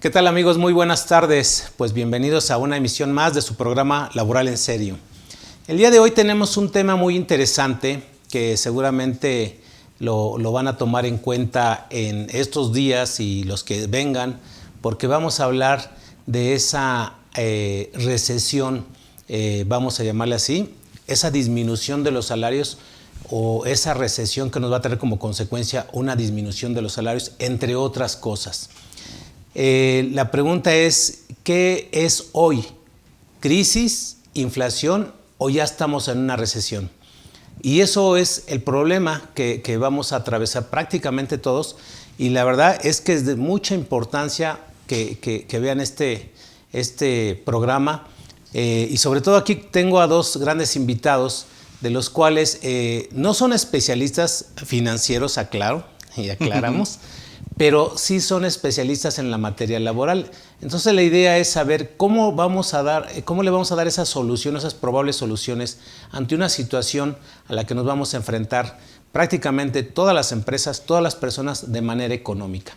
¿Qué tal, amigos? Muy buenas tardes. Pues bienvenidos a una emisión más de su programa Laboral en Serio. El día de hoy tenemos un tema muy interesante que seguramente lo van a tomar en cuenta en estos días y los que vengan, porque vamos a hablar de esa recesión, vamos a llamarle así, esa disminución de los salarios o esa recesión que nos va a traer como consecuencia una disminución de los salarios, entre otras cosas. La pregunta es, ¿qué es hoy? ¿Crisis, inflación o ya estamos en una recesión? Y eso es el problema que vamos a atravesar prácticamente todos, y la verdad es que es de mucha importancia que vean este programa, y sobre todo aquí tengo a dos grandes invitados, de los cuales no son especialistas financieros, aclaro y aclaramos, pero sí son especialistas en la materia laboral. Entonces la idea es saber cómo le vamos a dar esas soluciones, esas probables soluciones ante una situación a la que nos vamos a enfrentar prácticamente todas las empresas, todas las personas de manera económica.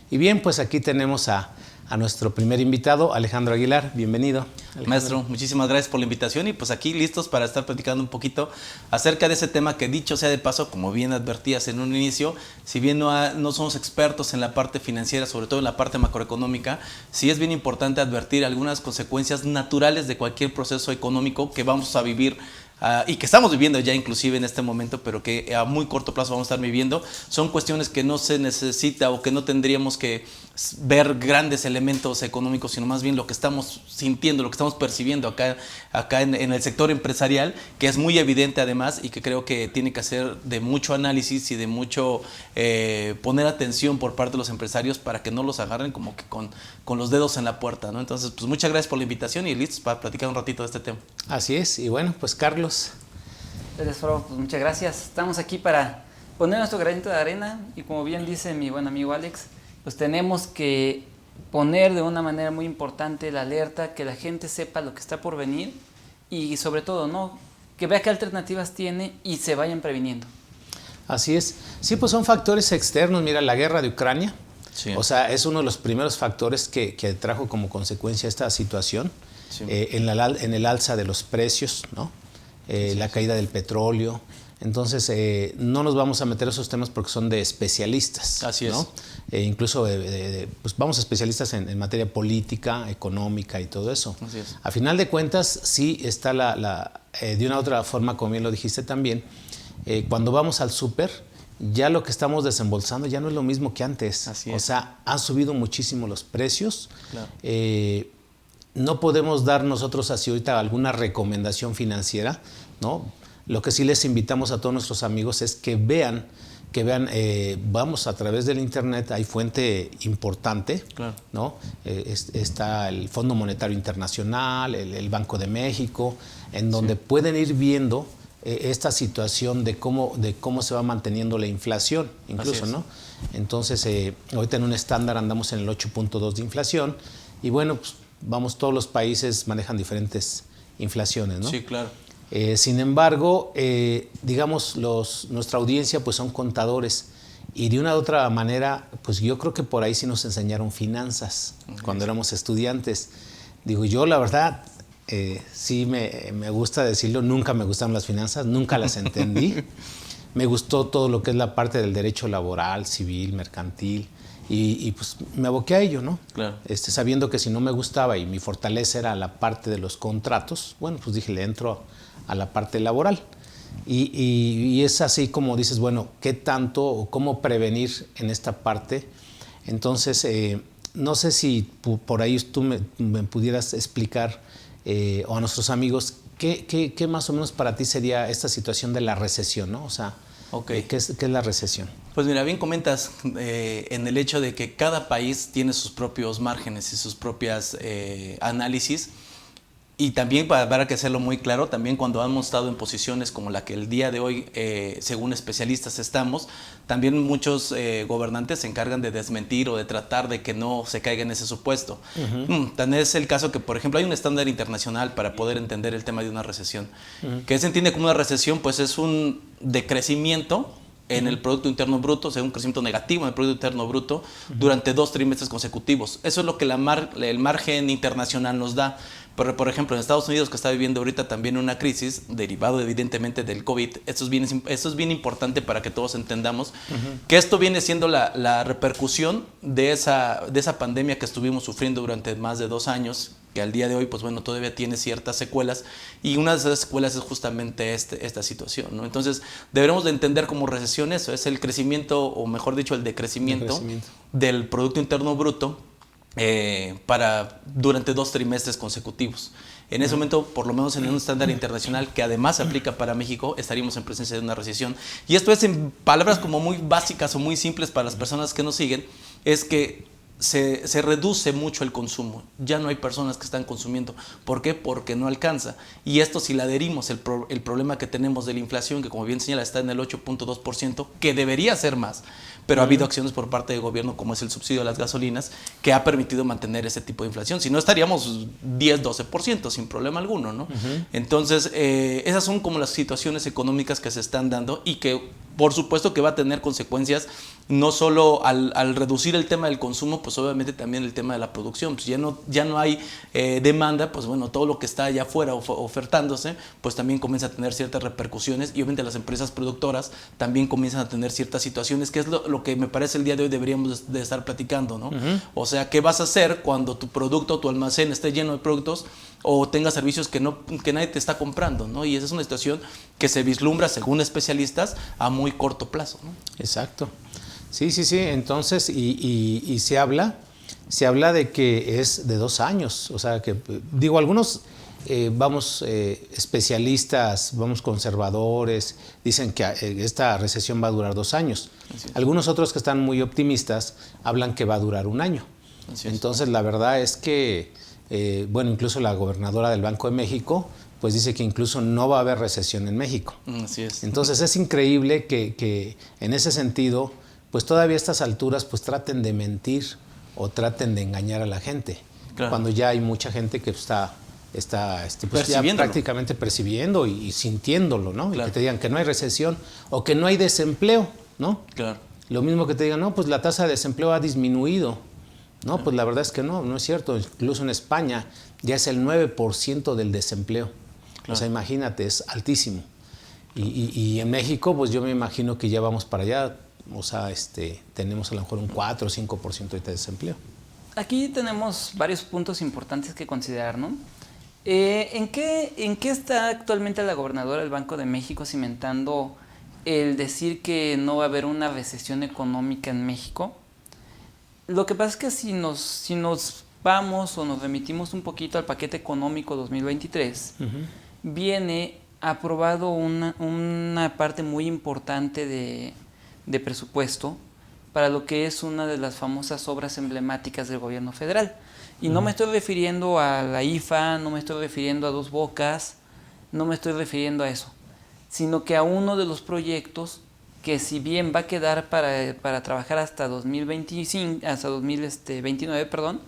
Y bien, pues aquí tenemos a nuestro primer invitado, Alejandro Aguilar. Bienvenido, Alejandro. Maestro, muchísimas gracias por la invitación y pues aquí listos para estar platicando un poquito acerca de ese tema que, dicho sea de paso, como bien advertías en un inicio, si bien no somos expertos en la parte financiera, sobre todo en la parte macroeconómica, sí es bien importante advertir algunas consecuencias naturales de cualquier proceso económico que vamos a vivir y que estamos viviendo ya inclusive en este momento, pero que a muy corto plazo vamos a estar viviendo. Son cuestiones que no se necesita o que no tendríamos que ver grandes elementos económicos, sino más bien lo que estamos sintiendo, lo que estamos percibiendo acá en el sector empresarial, que es muy evidente además y que creo que tiene que hacer de mucho análisis y de mucho poner atención por parte de los empresarios para que no los agarren como que con los dedos en la puerta, ¿no? Entonces, pues muchas gracias por la invitación y listos para platicar un ratito de este tema. Así es, y bueno, pues Carlos. Pues muchas gracias. Estamos aquí para poner nuestro granito de arena y, como bien dice mi buen amigo Alex, pues tenemos que poner de una manera muy importante la alerta, que la gente sepa lo que está por venir y sobre todo, ¿no?, que vea qué alternativas tiene y se vayan previniendo. Así es. Sí, pues son factores externos. Mira, la guerra de Ucrania, sí. O sea, es uno de los primeros factores que trajo como consecuencia esta situación, sí. En el alza de los precios, ¿no? La caída del petróleo. Entonces, no nos vamos a meter a esos temas porque son de especialistas. Así es. ¿No? Incluso pues vamos a especialistas en materia política, económica y todo eso. Así es. A final de cuentas, sí está de una u otra forma, como bien lo dijiste también, cuando vamos al súper, ya lo que estamos desembolsando ya no es lo mismo que antes. Así es. O sea, han subido muchísimo los precios. Claro. No podemos dar nosotros así ahorita alguna recomendación financiera, ¿no? Lo que sí les invitamos a todos nuestros amigos es que vean, vamos a través del internet, hay fuente importante, claro, ¿no? Está el Fondo Monetario Internacional, el Banco de México, en donde sí pueden ir viendo esta situación de cómo se va manteniendo la inflación, incluso, ¿no? Entonces, ahorita en un estándar andamos en el 8.2 de inflación y bueno, pues vamos, todos los países manejan diferentes inflaciones, ¿no? Sí, claro. Sin embargo, digamos, nuestra audiencia pues son contadores y de una u otra manera, pues yo creo que por ahí sí nos enseñaron finanzas cuando éramos estudiantes. Digo, yo la verdad, sí me gusta decirlo, nunca me gustaron las finanzas, nunca las entendí. Me gustó todo lo que es la parte del derecho laboral, civil, mercantil. Y pues me aboqué a ello, ¿no? Claro. Sabiendo que si no me gustaba y mi fortaleza era la parte de los contratos, bueno, pues dije, le entro a la parte laboral. Y es así como dices, bueno, ¿qué tanto o cómo prevenir en esta parte? Entonces, no sé si por ahí tú me pudieras explicar, o a nuestros amigos, ¿qué más o menos para ti sería esta situación de la recesión, ¿no? O sea, okay, ¿qué es la recesión? Pues mira, bien comentas en el hecho de que cada país tiene sus propios márgenes y sus propias análisis. Y también, para que hacerlo muy claro, también cuando hemos estado en posiciones como la que el día de hoy, según especialistas, estamos, también muchos gobernantes se encargan de desmentir o de tratar de que no se caiga en ese supuesto. Tan es el caso que, por ejemplo, hay un estándar internacional para poder entender el tema de una recesión. ¿Qué se entiende como una recesión? Pues es un decrecimiento en el Producto Interno Bruto, o sea, un crecimiento negativo en el Producto Interno Bruto durante 2 trimestres consecutivos. Eso es lo que el margen internacional nos da. Pero, por ejemplo, en Estados Unidos, que está viviendo ahorita también una crisis, derivado evidentemente del COVID, esto es bien importante para que todos entendamos que esto viene siendo la repercusión de esa pandemia que estuvimos sufriendo durante más de 2 años, que al día de hoy, pues bueno, todavía tiene ciertas secuelas, y una de esas secuelas es justamente esta situación, ¿no? Entonces, deberemos de entender como recesión eso, es el crecimiento, o mejor dicho, el decrecimiento del Producto Interno Bruto, durante 2 trimestres consecutivos. En ese momento, por lo menos en un estándar internacional que además se aplica para México, estaríamos en presencia de una recesión. Y esto es, en palabras como muy básicas o muy simples para las personas que nos siguen, es que se reduce mucho el consumo. Ya no hay personas que están consumiendo. ¿Por qué? Porque no alcanza. Y esto, si le adherimos el problema que tenemos de la inflación, que como bien señala está en el 8.2%, que debería ser más, pero ha habido acciones por parte del gobierno, como es el subsidio a las gasolinas, que ha permitido mantener ese tipo de inflación. Si no, estaríamos 10-12% sin problema alguno, ¿no? Entonces, esas son como las situaciones económicas que se están dando, y que por supuesto que va a tener consecuencias no solo al reducir el tema del consumo, pues obviamente también el tema de la producción. Pues ya no hay demanda, pues bueno, todo lo que está allá afuera ofertándose, pues también comienza a tener ciertas repercusiones, y obviamente las empresas productoras también comienzan a tener ciertas situaciones, que es lo que me parece el día de hoy deberíamos de estar platicando, ¿no? O sea, ¿qué vas a hacer cuando tu producto, tu almacén esté lleno de productos, o tenga servicios que nadie te está comprando, ¿no? Y esa es una situación que se vislumbra, según especialistas, a muy corto plazo, ¿no? Exacto. Sí. Entonces, y se habla de que es de 2 años. O sea, que digo, algunos especialistas, conservadores, dicen que esta recesión va a durar 2 años. Algunos otros, que están muy optimistas, hablan que va a durar 1 año. Entonces, la verdad es que, incluso la gobernadora del Banco de México, pues dice que incluso no va a haber recesión en México. Así es. Entonces, es increíble que en ese sentido, pues todavía a estas alturas, pues traten de mentir o traten de engañar a la gente. Claro. Cuando ya hay mucha gente que está pues ya prácticamente percibiendo y sintiéndolo, ¿no? Claro. Y que te digan que no hay recesión o que no hay desempleo, ¿no? Claro. Lo mismo que te digan, no, pues la tasa de desempleo ha disminuido. No, claro. Pues la verdad es que no es cierto. Incluso en España ya es el 9% del desempleo. Claro. O sea, imagínate, es altísimo. Y en México, pues yo me imagino que ya vamos para allá. O sea, tenemos a lo mejor un 4 o 5% de desempleo. Aquí tenemos varios puntos importantes que considerar, ¿no? ¿En qué está actualmente la gobernadora del Banco de México cimentando el decir que no va a haber una recesión económica en México? Lo que pasa es que si nos vamos o nos remitimos un poquito al paquete económico 2023, viene aprobado una parte muy importante de presupuesto para lo que es una de las famosas obras emblemáticas del gobierno federal. Y no me estoy refiriendo a la IFA, no me estoy refiriendo a Dos Bocas, no me estoy refiriendo a eso, sino que a uno de los proyectos que, si bien va a quedar para trabajar hasta 2029, perdón,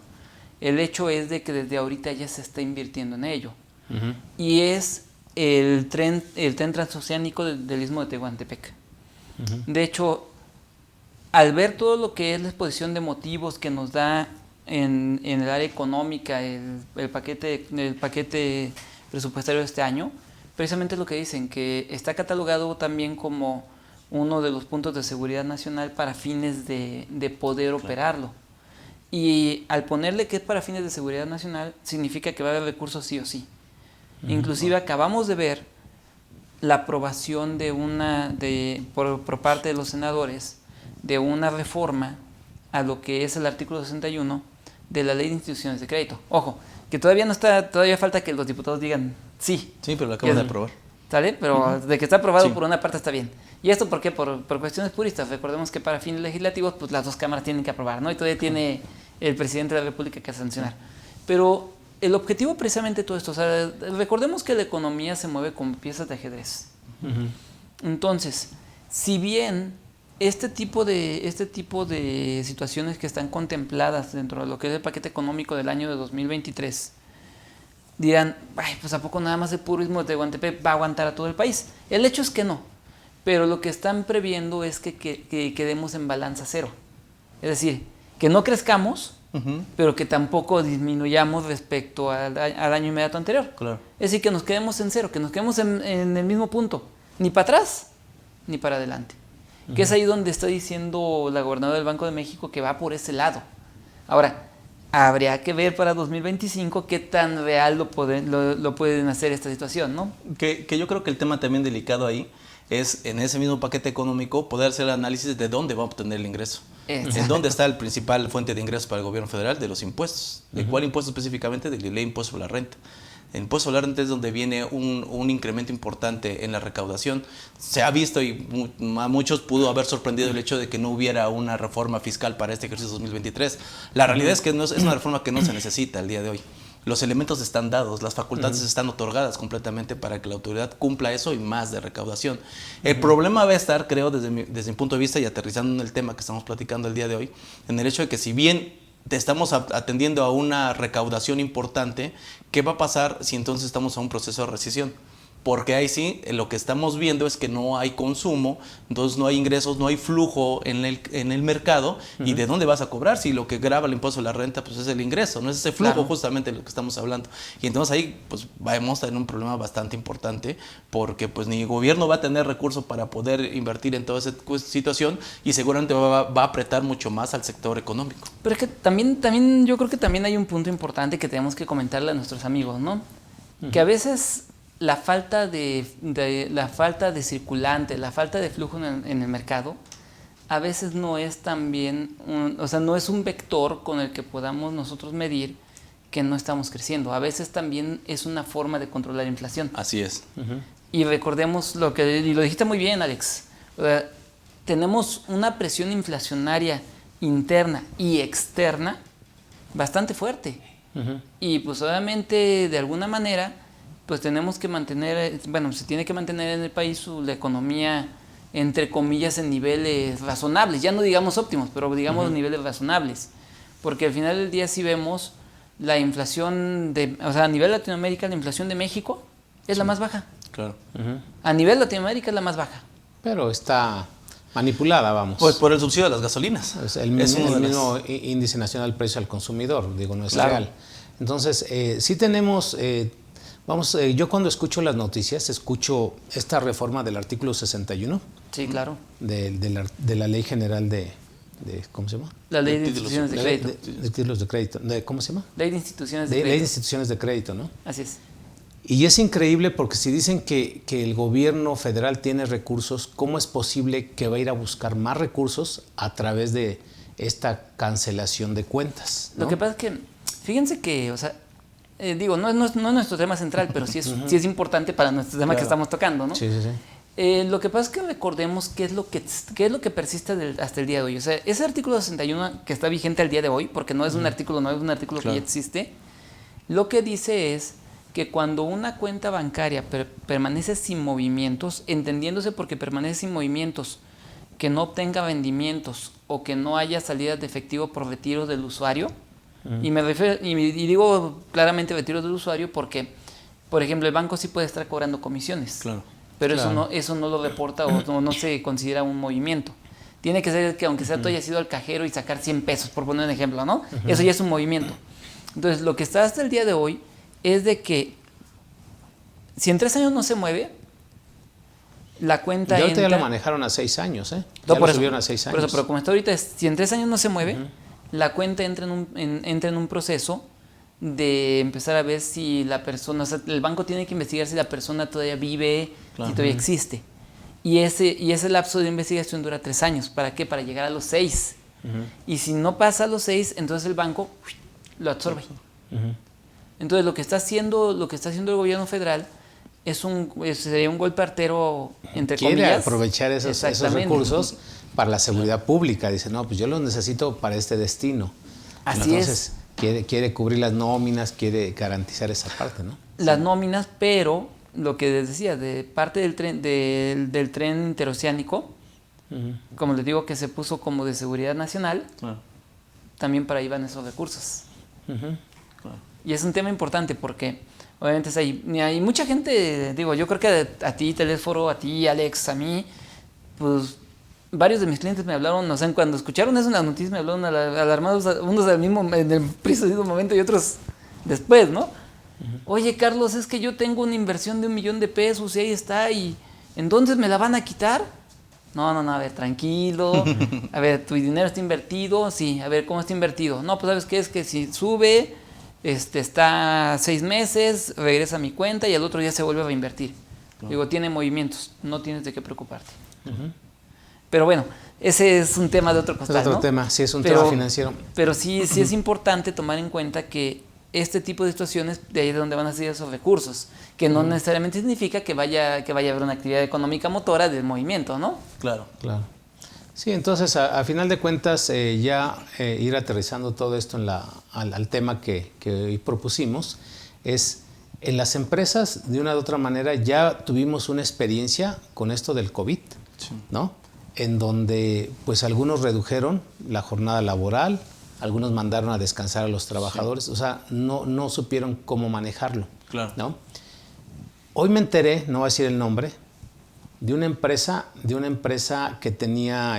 el hecho es de que desde ahorita ya se está invirtiendo en ello. Y es el tren transoceánico del Istmo de Tehuantepec. De hecho, al ver todo lo que es la exposición de motivos que nos da en el área económica el paquete presupuestario de este año, precisamente lo que dicen, que está catalogado también como uno de los puntos de seguridad nacional para fines de poder operarlo. Y al ponerle que es para fines de seguridad nacional, significa que va a haber recursos sí o sí. Inclusive acabamos de ver la aprobación por parte de los senadores de una reforma a lo que es el artículo 61 de la Ley de Instituciones de Crédito. Ojo, que todavía falta que los diputados digan sí. Sí, pero lo acaban de aprobar. ¿Sale? Pero de que está aprobado por una parte está bien. ¿Y esto por qué? Por cuestiones puristas. Recordemos que para fines legislativos, pues las 2 cámaras tienen que aprobar, ¿no? Y todavía tiene el presidente de la República que sancionar. Pero el objetivo precisamente de todo esto, o sea, recordemos que la economía se mueve con piezas de ajedrez. Entonces, si bien este tipo de situaciones que están contempladas dentro de lo que es el paquete económico del año de 2023, dirán, ay, pues ¿a poco nada más el puro Istmo de Tehuantepec va a aguantar a todo el país? El hecho es que no. pero lo que están previendo es que quedemos en balanza cero. Es decir, que no crezcamos, pero que tampoco disminuyamos respecto al año inmediato anterior. Claro. Es decir, que nos quedemos en cero, que nos quedemos en el mismo punto, ni para atrás ni para adelante. Que es ahí donde está diciendo la gobernadora del Banco de México que va por ese lado. Ahora, habría que ver para 2025 qué tan real lo pueden hacer esta situación, ¿no? Que yo creo que el tema también delicado ahí es, en ese mismo paquete económico, poder hacer el análisis de dónde va a obtener el ingreso. En dónde está el principal fuente de ingresos para el gobierno federal, de los impuestos. ¿De cuál impuesto específicamente? Del impuesto sobre la renta. El impuesto sobre la renta es donde viene un incremento importante en la recaudación. Se ha visto y a muchos pudo haber sorprendido el hecho de que no hubiera una reforma fiscal para este ejercicio 2023. La realidad es que es una reforma que no se necesita el día de hoy. Los elementos están dados, las facultades están otorgadas completamente para que la autoridad cumpla eso y más de recaudación. El problema va a estar, creo, desde mi punto de vista y aterrizando en el tema que estamos platicando el día de hoy, en el hecho de que si bien te estamos atendiendo a una recaudación importante, ¿qué va a pasar si entonces estamos a un proceso de recesión? Porque ahí sí, lo que estamos viendo es que no hay consumo, entonces no hay ingresos, no hay flujo en el mercado. ¿Y de dónde vas a cobrar? Si lo que grava el impuesto de la renta pues es el ingreso, no es ese flujo justamente de lo que estamos hablando. Y entonces ahí pues vamos a tener un problema bastante importante porque pues ni el gobierno va a tener recursos para poder invertir en toda esa situación y seguramente va a apretar mucho más al sector económico. Pero es que también yo creo que también hay un punto importante que tenemos que comentarle a nuestros amigos, ¿no? Que a veces la falta de circulante, la falta de flujo en el mercado, a veces no es también, no es un vector con el que podamos nosotros medir que no estamos creciendo. A veces también es una forma de controlar la inflación. Así es. Y recordemos y lo dijiste muy bien, Alex, tenemos una presión inflacionaria interna y externa bastante fuerte. Y pues obviamente de alguna manera pues tenemos que se tiene que mantener en el país la economía, entre comillas, en niveles razonables, ya no digamos óptimos, pero digamos niveles razonables, porque al final del día si vemos la inflación, a nivel Latinoamérica, la inflación de México es la más baja. Claro. A nivel Latinoamérica es la más baja. Pero está manipulada, vamos. Pues por el subsidio de las gasolinas. Es el mismo índice nacional de precio al consumidor, no es real. Entonces, sí tenemos... yo cuando escucho las noticias, escucho esta reforma del artículo 61. Sí, claro. De la Ley General de ¿cómo se llama? La Ley de Instituciones de Crédito. De títulos de crédito. ¿Cómo se llama? Ley de Instituciones de Crédito. Ley de Instituciones de Crédito, ¿no? Así es. Y es increíble porque si dicen que el gobierno federal tiene recursos, ¿cómo es posible que va a ir a buscar más recursos a través de esta cancelación de cuentas, ¿no? Lo que pasa es que, fíjense que, no es nuestro tema central, pero sí es importante para nuestro tema que estamos tocando, ¿no? Sí. Lo que pasa es que recordemos qué es lo que persiste hasta el día de hoy. O sea, ese artículo 61 que está vigente al día de hoy, porque no es un artículo nuevo, es un artículo que ya existe, lo que dice es que cuando una cuenta bancaria permanece sin movimientos, entendiéndose porque permanece sin movimientos, que no obtenga vendimientos o que no haya salidas de efectivo por retiro del usuario, y digo claramente retiro del usuario porque, por ejemplo, el banco sí puede estar cobrando comisiones, pero eso no lo reporta o no se considera un movimiento. Tiene que ser que aunque sea tú hayas ido al cajero y sacar 100 pesos, por poner un ejemplo, ¿no? Eso ya es un movimiento. Entonces, lo que está hasta el día de hoy es de que si en 3 años no se mueve, la cuenta y ahorita ya lo manejaron a 6 años, ¿eh? Ya lo subieron a 6 años. Pero como está ahorita, si en 3 años no se mueve, la cuenta entra en un proceso de empezar a ver si la persona, el banco tiene que investigar si la persona todavía vive, si todavía existe. Y ese lapso de investigación dura 3 años. ¿Para qué? Para llegar a los 6. Y si no pasa a los 6, entonces el banco lo absorbe. Entonces lo que está haciendo el gobierno federal sería un golpe artero, entre comillas. Quiere aprovechar esos recursos para la seguridad pública. Dice, no, pues yo los necesito para este destino. Entonces, quiere cubrir las nóminas, quiere garantizar esa parte, ¿no? Las nóminas, pero lo que les decía, de parte del tren interoceánico, como les digo, que se puso como de seguridad nacional, también para ahí van esos recursos. Y es un tema importante porque obviamente hay mucha gente, yo creo que a ti, Telésforo, a ti, Alex, a mí, pues varios de mis clientes me hablaron, o sea, cuando escucharon eso en las noticias me hablaron alarmados, unos en el preciso momento y otros después, ¿no? Oye, Carlos, es que yo tengo una inversión de $1 millón y ahí está, y ¿entonces me la van a quitar? No, a ver, tranquilo, a ver, tu dinero está invertido, sí, a ver, ¿cómo está invertido? No, pues ¿sabes qué? Es que si sube, está 6 meses, regresa a mi cuenta y al otro día se vuelve a invertir. Digo, tiene movimientos, no tienes de qué preocuparte. Pero bueno, ese es un tema de otro costal, es otro ¿no? tema, sí, es un tema financiero. Pero sí es importante tomar en cuenta que este tipo de situaciones, de ahí es donde van a salir esos recursos, que no necesariamente significa que vaya a haber una actividad económica motora del movimiento, ¿no? Claro. Sí, entonces a final de cuentas ya ir aterrizando todo esto al tema que hoy propusimos es en las empresas de una u otra manera ya tuvimos una experiencia con esto del COVID, ¿no? En donde pues algunos redujeron la jornada laboral, algunos mandaron a descansar a los trabajadores, o sea, no supieron cómo manejarlo, ¿no? Hoy me enteré, no voy a decir el nombre, de una empresa que tenía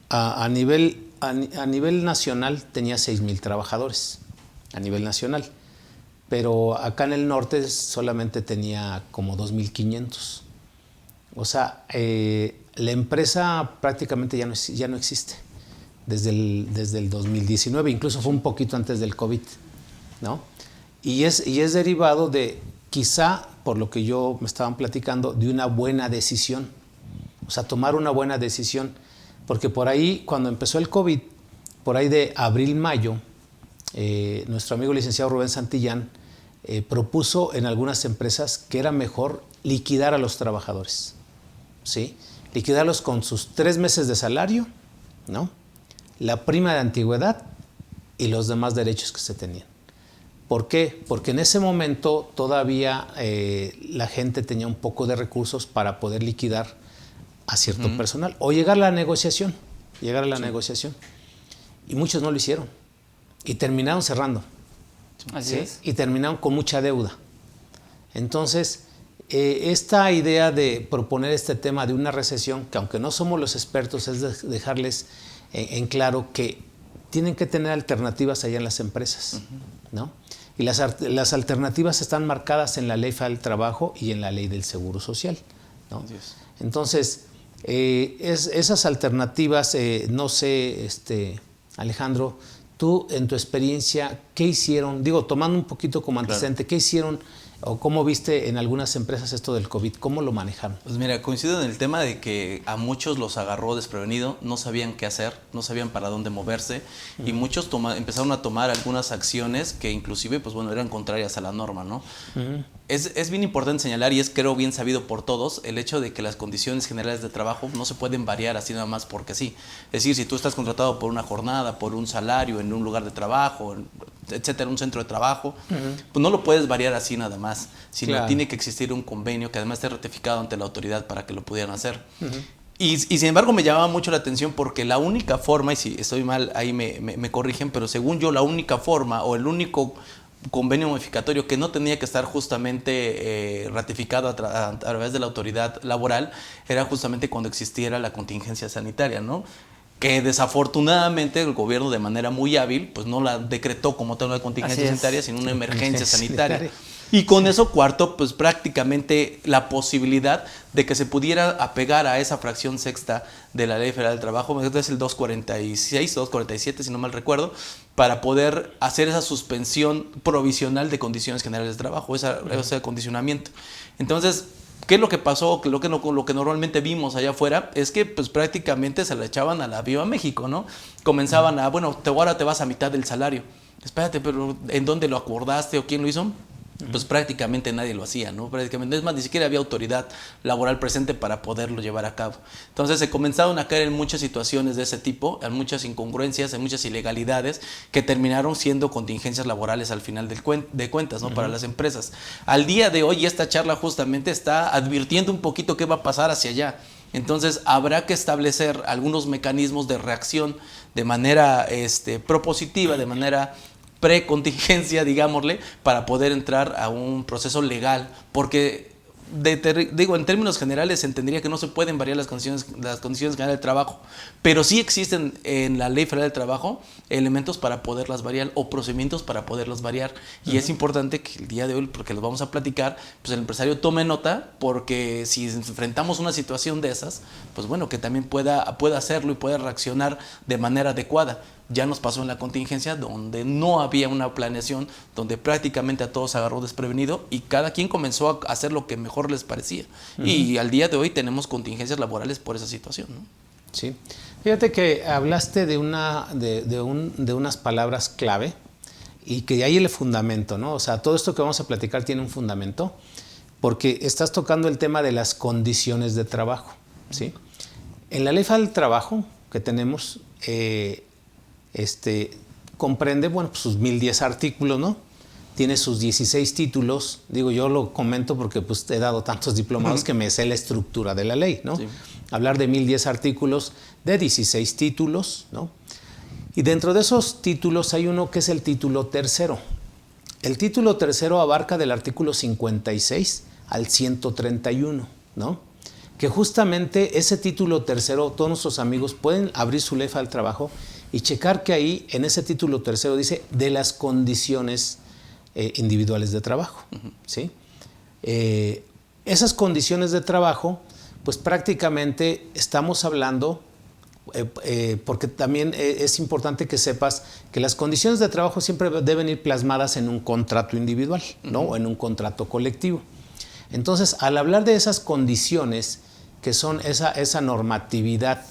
a nivel nacional tenía 6,000 trabajadores a nivel nacional, pero acá en el norte solamente tenía como 2,500. O sea, la empresa prácticamente ya no existe desde el 2019, incluso fue un poquito antes del COVID, ¿no? Y es derivado de, quizá, por lo que yo me estaban platicando, de una buena decisión. O sea, tomar una buena decisión. Porque por ahí, cuando empezó el COVID, por ahí de abril, mayo, nuestro amigo licenciado Rubén Santillán propuso en algunas empresas que era mejor liquidar a los trabajadores, ¿sí? Liquidarlos con sus 3 meses de salario, ¿no? La prima de antigüedad y los demás derechos que se tenían. ¿Por qué? Porque en ese momento todavía la gente tenía un poco de recursos para poder liquidar a cierto personal o llegar a la negociación. Y muchos no lo hicieron y terminaron cerrando. Así es. Y terminaron con mucha deuda. Entonces, esta idea de proponer este tema de una recesión, que aunque no somos los expertos, es dejarles en claro que tienen que tener alternativas allá en las empresas, ¿no? Y las alternativas están marcadas en la Ley Federal del Trabajo y en la Ley del Seguro Social, ¿no? Entonces, esas alternativas, no sé, Alejandro, tú en tu experiencia, ¿qué hicieron? Digo, tomando un poquito como antecedente, ¿qué hicieron o cómo viste en algunas empresas esto del COVID? ¿Cómo lo manejaron? Pues mira, coincido en el tema de que a muchos los agarró desprevenido, no sabían qué hacer, no sabían para dónde moverse y muchos empezaron a tomar algunas acciones que inclusive, pues bueno, eran contrarias a la norma, ¿no? Es bien importante señalar y es creo bien sabido por todos el hecho de que las condiciones generales de trabajo no se pueden variar así nada más porque sí. Es decir, si tú estás contratado por una jornada, por un salario en un lugar de trabajo, etcétera, un centro de trabajo, pues no lo puedes variar así nada más, sino tiene que existir un convenio que además esté ratificado ante la autoridad para que lo pudieran hacer. Y sin embargo me llamaba mucho la atención porque la única forma, y si estoy mal ahí me corrigen, pero según yo la única forma o el único convenio modificatorio que no tenía que estar justamente ratificado a través de la autoridad laboral era justamente cuando existiera la contingencia sanitaria, ¿no? Que desafortunadamente el gobierno de manera muy hábil pues no la decretó como tal una contingencia sanitaria, sino una emergencia sanitaria. Y con eso cuarto, pues prácticamente la posibilidad de que se pudiera apegar a esa fracción sexta de la Ley Federal del Trabajo, es el 246, 247, si no mal recuerdo, para poder hacer esa suspensión provisional de condiciones generales de trabajo, ese condicionamiento. Entonces, ¿qué es lo que pasó? Lo que normalmente vimos allá afuera es que pues prácticamente se le echaban a la Viva México, ¿no? Comenzaban a, bueno, ahora te vas a mitad del salario. Espérate, pero ¿en dónde lo acordaste o quién lo hizo? Pues prácticamente nadie lo hacía, ¿no? Prácticamente, es más, ni siquiera había autoridad laboral presente para poderlo llevar a cabo. Entonces se comenzaron a caer en muchas situaciones de ese tipo, en muchas incongruencias, en muchas ilegalidades que terminaron siendo contingencias laborales al final de cuentas, ¿no? Para las empresas. Al día de hoy esta charla justamente está advirtiendo un poquito qué va a pasar hacia allá. Entonces habrá que establecer algunos mecanismos de reacción de manera propositiva, de manera precontingencia, digámosle, para poder entrar a un proceso legal, porque digo, en términos generales se entendería que no se pueden variar las condiciones generales del trabajo, pero sí existen en la Ley Federal del Trabajo elementos para poderlas variar o procedimientos para poderlas variar. Y es importante que el día de hoy, porque los vamos a platicar, pues el empresario tome nota, porque si enfrentamos una situación de esas, pues bueno, que también pueda hacerlo y pueda reaccionar de manera adecuada. Ya nos pasó en la contingencia donde no había una planeación, donde prácticamente a todos agarró desprevenido y cada quien comenzó a hacer lo que mejor les parecía. Y al día de hoy tenemos contingencias laborales por esa situación, ¿no? Sí. Fíjate que hablaste de unas palabras clave y que hay el fundamento, ¿no? O sea, todo esto que vamos a platicar tiene un fundamento porque estás tocando el tema de las condiciones de trabajo, ¿sí? En la Ley Federal del Trabajo que tenemos, comprende, bueno, pues sus 1010 artículos, ¿no? Tiene sus 16 títulos. Digo, yo lo comento porque pues he dado tantos diplomados que me sé la estructura de la ley, ¿no? Sí. Hablar de 1010 artículos, de 16 títulos, ¿no? Y dentro de esos títulos hay uno que es el título tercero. El título tercero abarca del artículo 56 al 131, ¿no? Que justamente ese título tercero, todos nuestros amigos pueden abrir su Ley Federal del Trabajo y checar que ahí, en ese título tercero, dice de las condiciones individuales de trabajo, ¿sí? Esas condiciones de trabajo, pues prácticamente estamos hablando, porque también es importante que sepas que las condiciones de trabajo siempre deben ir plasmadas en un contrato individual, ¿no? O en un contrato colectivo. Entonces, al hablar de esas condiciones, que son esa normatividad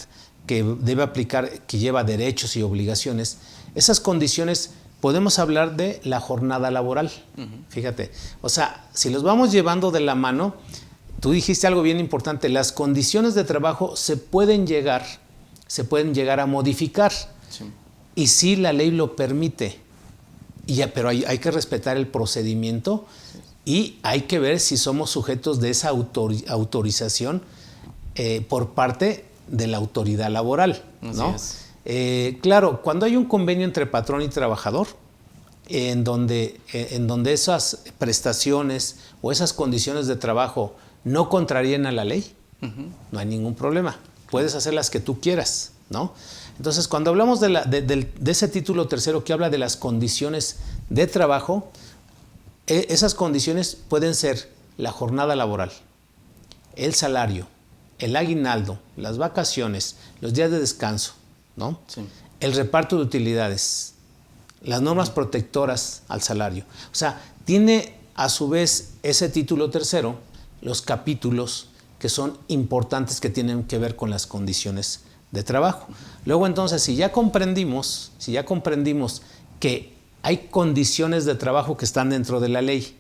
que debe aplicar, que lleva derechos y obligaciones, esas condiciones podemos hablar de la jornada laboral. Fíjate, o sea, si los vamos llevando de la mano, tú dijiste algo bien importante, las condiciones de trabajo se pueden llegar a modificar. Sí. Y sí, la ley lo permite, pero hay que respetar el procedimiento y hay que ver si somos sujetos de esa autorización por parte de la autoridad laboral, ¿no? Claro, cuando hay un convenio entre patrón y trabajador, en donde esas prestaciones o esas condiciones de trabajo no contrarían a la ley, no hay ningún problema. Puedes hacer las que tú quieras, ¿no? Entonces, cuando hablamos de ese título tercero que habla de las condiciones de trabajo, esas condiciones pueden ser la jornada laboral, el salario, el aguinaldo, las vacaciones, los días de descanso, ¿no? Sí. El reparto de utilidades, las normas protectoras al salario. O sea, tiene a su vez ese título tercero los capítulos que son importantes que tienen que ver con las condiciones de trabajo. Luego entonces, si ya comprendimos que hay condiciones de trabajo que están dentro de la ley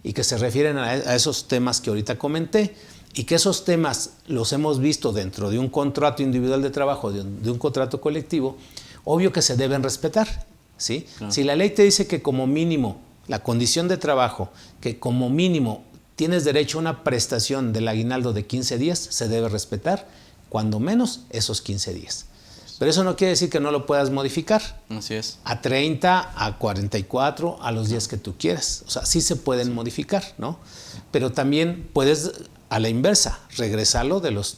y que se refieren a esos temas que ahorita comenté, y que esos temas los hemos visto dentro de un contrato individual de trabajo, de un contrato colectivo, obvio que se deben respetar, ¿sí? Claro. Si la ley te dice que como mínimo, la condición de trabajo, que como mínimo tienes derecho a una prestación del aguinaldo de 15 días, se debe respetar, cuando menos esos 15 días. Pero eso no quiere decir que no lo puedas modificar. Así es. A 30, a 44, a los días que tú quieras. O sea, sí se pueden modificar, ¿no? Pero también puedes, a la inversa, regresarlo de los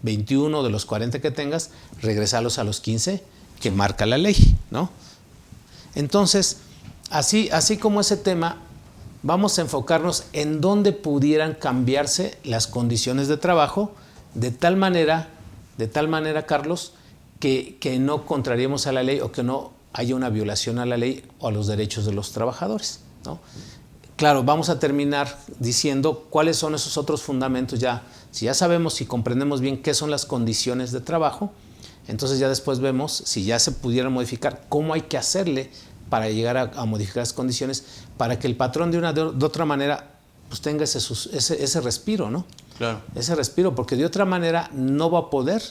21, de los 40 que tengas, regresarlos a los 15 que marca la ley, ¿no? Entonces, así como ese tema, vamos a enfocarnos en dónde pudieran cambiarse las condiciones de trabajo de tal manera, Carlos, que no contrariemos a la ley o que no haya una violación a la ley o a los derechos de los trabajadores, ¿no? Claro, vamos a terminar diciendo cuáles son esos otros fundamentos ya. Si ya sabemos y comprendemos bien qué son las condiciones de trabajo, entonces ya después vemos si ya se pudieran modificar, cómo hay que hacerle para llegar a modificar las condiciones para que el patrón de otra manera pues tenga ese respiro, ¿no? Claro. Ese respiro, porque de otra manera no va a poder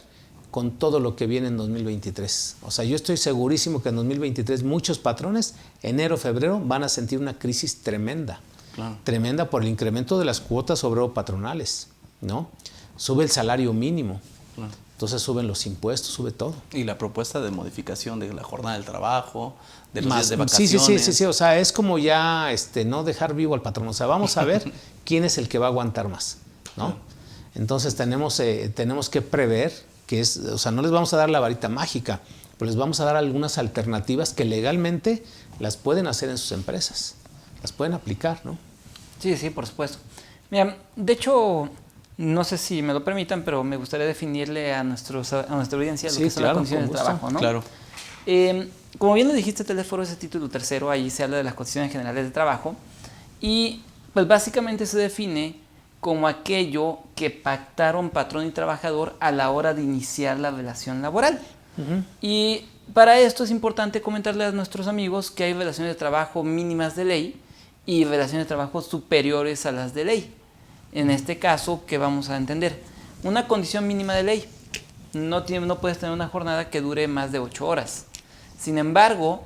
con todo lo que viene en 2023. O sea, yo estoy segurísimo que en 2023 muchos patrones, enero, febrero, van a sentir una crisis tremenda. Claro. Tremenda por el incremento de las cuotas obrero-patronales, ¿no? Sube el salario mínimo. Claro. Entonces suben los impuestos, sube todo. Y la propuesta de modificación de la jornada del trabajo, de los Más, días de vacaciones. sí, o sea, es como ya no dejar vivo al patrón, o sea, vamos a ver quién es el que va a aguantar más, ¿no? Entonces tenemos que prever o sea, no les vamos a dar la varita mágica, pero les vamos a dar algunas alternativas que legalmente las pueden hacer en sus empresas, las pueden aplicar, ¿no? Sí, sí, por supuesto. Mira, de hecho, no sé si me lo permitan, pero me gustaría definirle a nuestra audiencia lo que son las condiciones de trabajo, ¿no? Claro. Como bien lo dijiste, Telésforo es el título tercero, ahí se habla de las condiciones generales de trabajo y pues básicamente se define como aquello que pactaron patrón y trabajador a la hora de iniciar la relación laboral. Y para esto es importante comentarle a nuestros amigos que hay relaciones de trabajo mínimas de ley y relaciones de trabajo superiores a las de ley. En este caso, ¿qué vamos a entender? Una condición mínima de ley. No puedes tener una jornada que dure más de 8 horas. Sin embargo,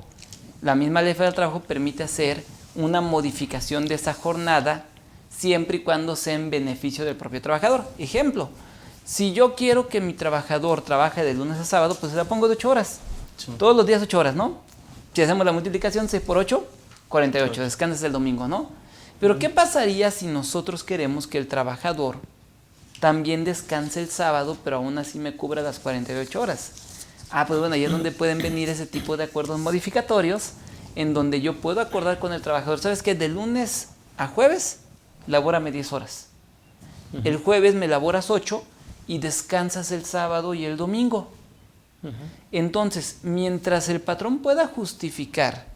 la misma ley federal del trabajo permite hacer una modificación de esa jornada siempre y cuando sea en beneficio del propio trabajador. Ejemplo, si yo quiero que mi trabajador trabaje de lunes a sábado, pues se la pongo de 8 horas. Sí. Todos los días 8 horas, ¿no? Si hacemos la multiplicación, 6 por 8, 48. Descansas el domingo, ¿no? Pero ¿qué pasaría si nosotros queremos que el trabajador también descanse el sábado, pero aún así me cubra las 48 horas? Pues bueno, ahí es donde pueden venir ese tipo de acuerdos modificatorios, en donde yo puedo acordar con el trabajador, ¿sabes qué? De lunes a jueves, labórame 10 horas. El jueves me laboras 8 y descansas el sábado y el domingo. Entonces, mientras el patrón pueda justificar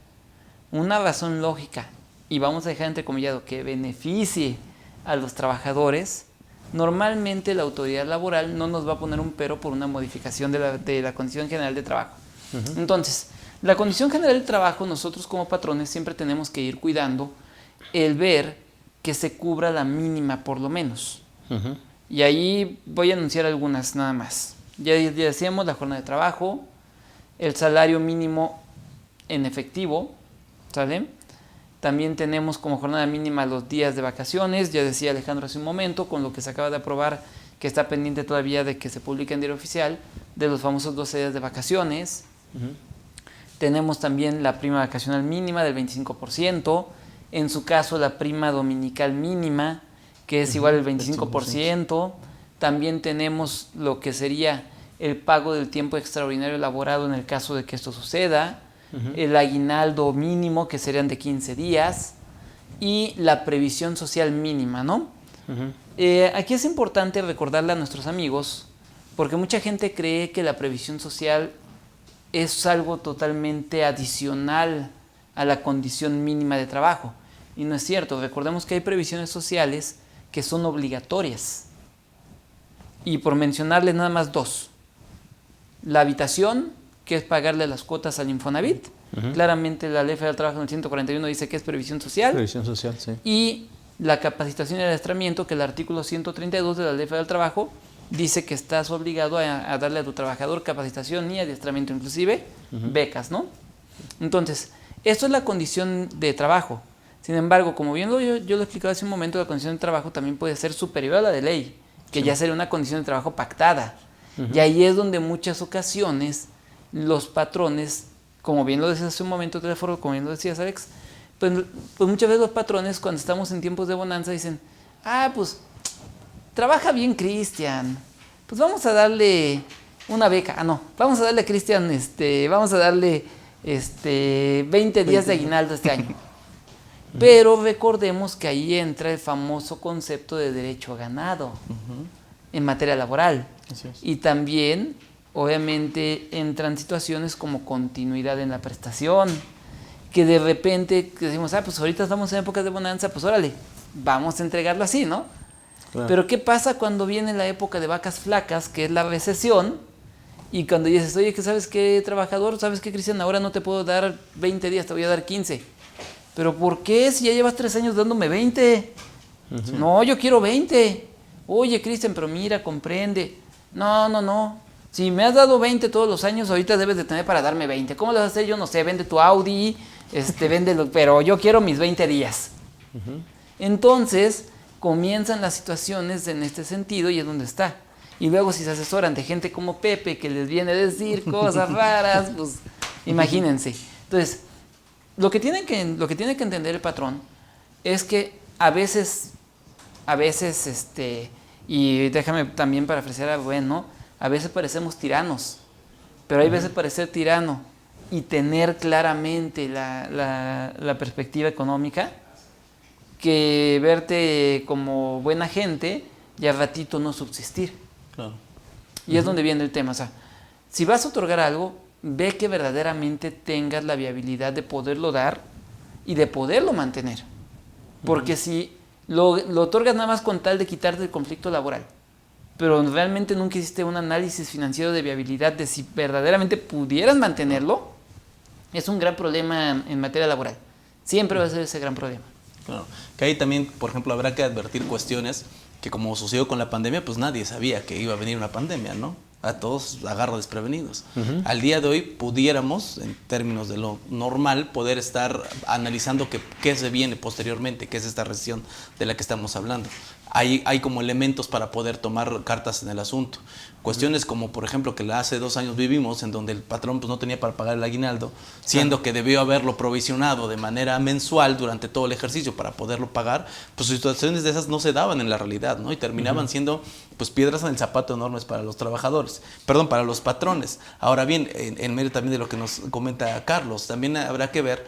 una razón lógica, y vamos a dejar entrecomillado, que beneficie a los trabajadores, normalmente la autoridad laboral no nos va a poner un pero por una modificación de la condición general de trabajo. Entonces, la condición general de trabajo, nosotros como patrones siempre tenemos que ir cuidando el ver que se cubra la mínima por lo menos. Y ahí voy a anunciar algunas nada más. Ya decíamos la jornada de trabajo, el salario mínimo en efectivo, ¿sale? También tenemos como jornada mínima los días de vacaciones, ya decía Alejandro hace un momento, con lo que se acaba de aprobar, que está pendiente todavía de que se publique en Diario Oficial, de los famosos 12 días de vacaciones. Tenemos también la prima vacacional mínima del 25%, en su caso la prima dominical mínima, que es igual al 25%. También tenemos lo que sería el pago del tiempo extraordinario elaborado en el caso de que esto suceda, el aguinaldo mínimo, que serían de 15 días, y la previsión social mínima, ¿no? Aquí es importante recordarle a nuestros amigos, porque mucha gente cree que la previsión social es algo totalmente adicional a la condición mínima de trabajo, y no es cierto. Recordemos que hay previsiones sociales que son obligatorias, y por mencionarles nada más dos: la habitación, que es pagarle las cuotas al Infonavit. Claramente la Ley Federal del Trabajo en el 141 dice que es previsión social. Previsión social, sí. Y la capacitación y el adiestramiento, que el artículo 132 de la Ley Federal del Trabajo dice que estás obligado a darle a tu trabajador capacitación y adiestramiento, inclusive becas, ¿no? Entonces, esto es la condición de trabajo. Sin embargo, como bien yo lo explicaba hace un momento, la condición de trabajo también puede ser superior a la de ley, que ya sería una condición de trabajo pactada. Y ahí es donde muchas ocasiones los patrones, como bien lo decías hace un momento, Telésforo, como bien lo decías, Alex, pues muchas veces los patrones, cuando estamos en tiempos de bonanza, dicen: pues trabaja bien Cristian, pues vamos a darle una beca. Vamos a darle a Cristian, vamos a darle 20 días de aguinaldo este año. Pero recordemos que ahí entra el famoso concepto de derecho ganado en materia laboral. Y también, obviamente, entran situaciones como continuidad en la prestación, que de repente decimos: pues ahorita estamos en épocas de bonanza, pues órale, vamos a entregarlo así, ¿no? Claro. Pero ¿qué pasa cuando viene la época de vacas flacas, que es la recesión? Y cuando dices: oye, ¿sabes qué, trabajador? ¿Sabes qué, Cristian? Ahora no te puedo dar 20 días, te voy a dar 15. ¿Pero por qué? Si ya llevas 3 años dándome 20. No, yo quiero 20. Oye, Cristian, pero mira, comprende. No. Si me has dado 20 todos los años, ahorita debes de tener para darme 20. ¿Cómo lo vas a hacer? Yo no sé, vende tu Audi, véndelo, pero yo quiero mis 20 días. Entonces, comienzan las situaciones en este sentido y es donde está. Y luego si se asesoran de gente como Pepe, que les viene a decir cosas raras, pues imagínense. Entonces, lo que tiene que entender el patrón es que a veces, y déjame también parafrasear a Rubén, ¿no? A veces parecemos tiranos, pero hay veces parecer tirano y tener claramente la perspectiva económica, que verte como buena gente y al ratito no subsistir. Claro. Y es donde viene el tema. O sea, si vas a otorgar algo, ve que verdaderamente tengas la viabilidad de poderlo dar y de poderlo mantener. Porque si lo otorgas nada más con tal de quitarte el conflicto laboral, pero realmente nunca hiciste un análisis financiero de viabilidad de si verdaderamente pudieras mantenerlo, es un gran problema en materia laboral. Siempre va a ser ese gran problema. Claro. Que ahí también, por ejemplo, habrá que advertir cuestiones que, como sucedió con la pandemia, pues nadie sabía que iba a venir una pandemia, ¿no? A todos agarra desprevenidos. Al día de hoy pudiéramos, en términos de lo normal, poder estar analizando qué se viene posteriormente, qué es esta recesión de la que estamos hablando. Hay como elementos para poder tomar cartas en el asunto. Cuestiones como, por ejemplo, que hace 2 años vivimos, en donde el patrón pues no tenía para pagar el aguinaldo, siendo que debió haberlo provisionado de manera mensual durante todo el ejercicio para poderlo pagar, pues situaciones de esas no se daban en la realidad, ¿no? Y terminaban siendo pues piedras en el zapato enormes para los trabajadores, para los patrones. Ahora bien, en medio también de lo que nos comenta Carlos, también habrá que ver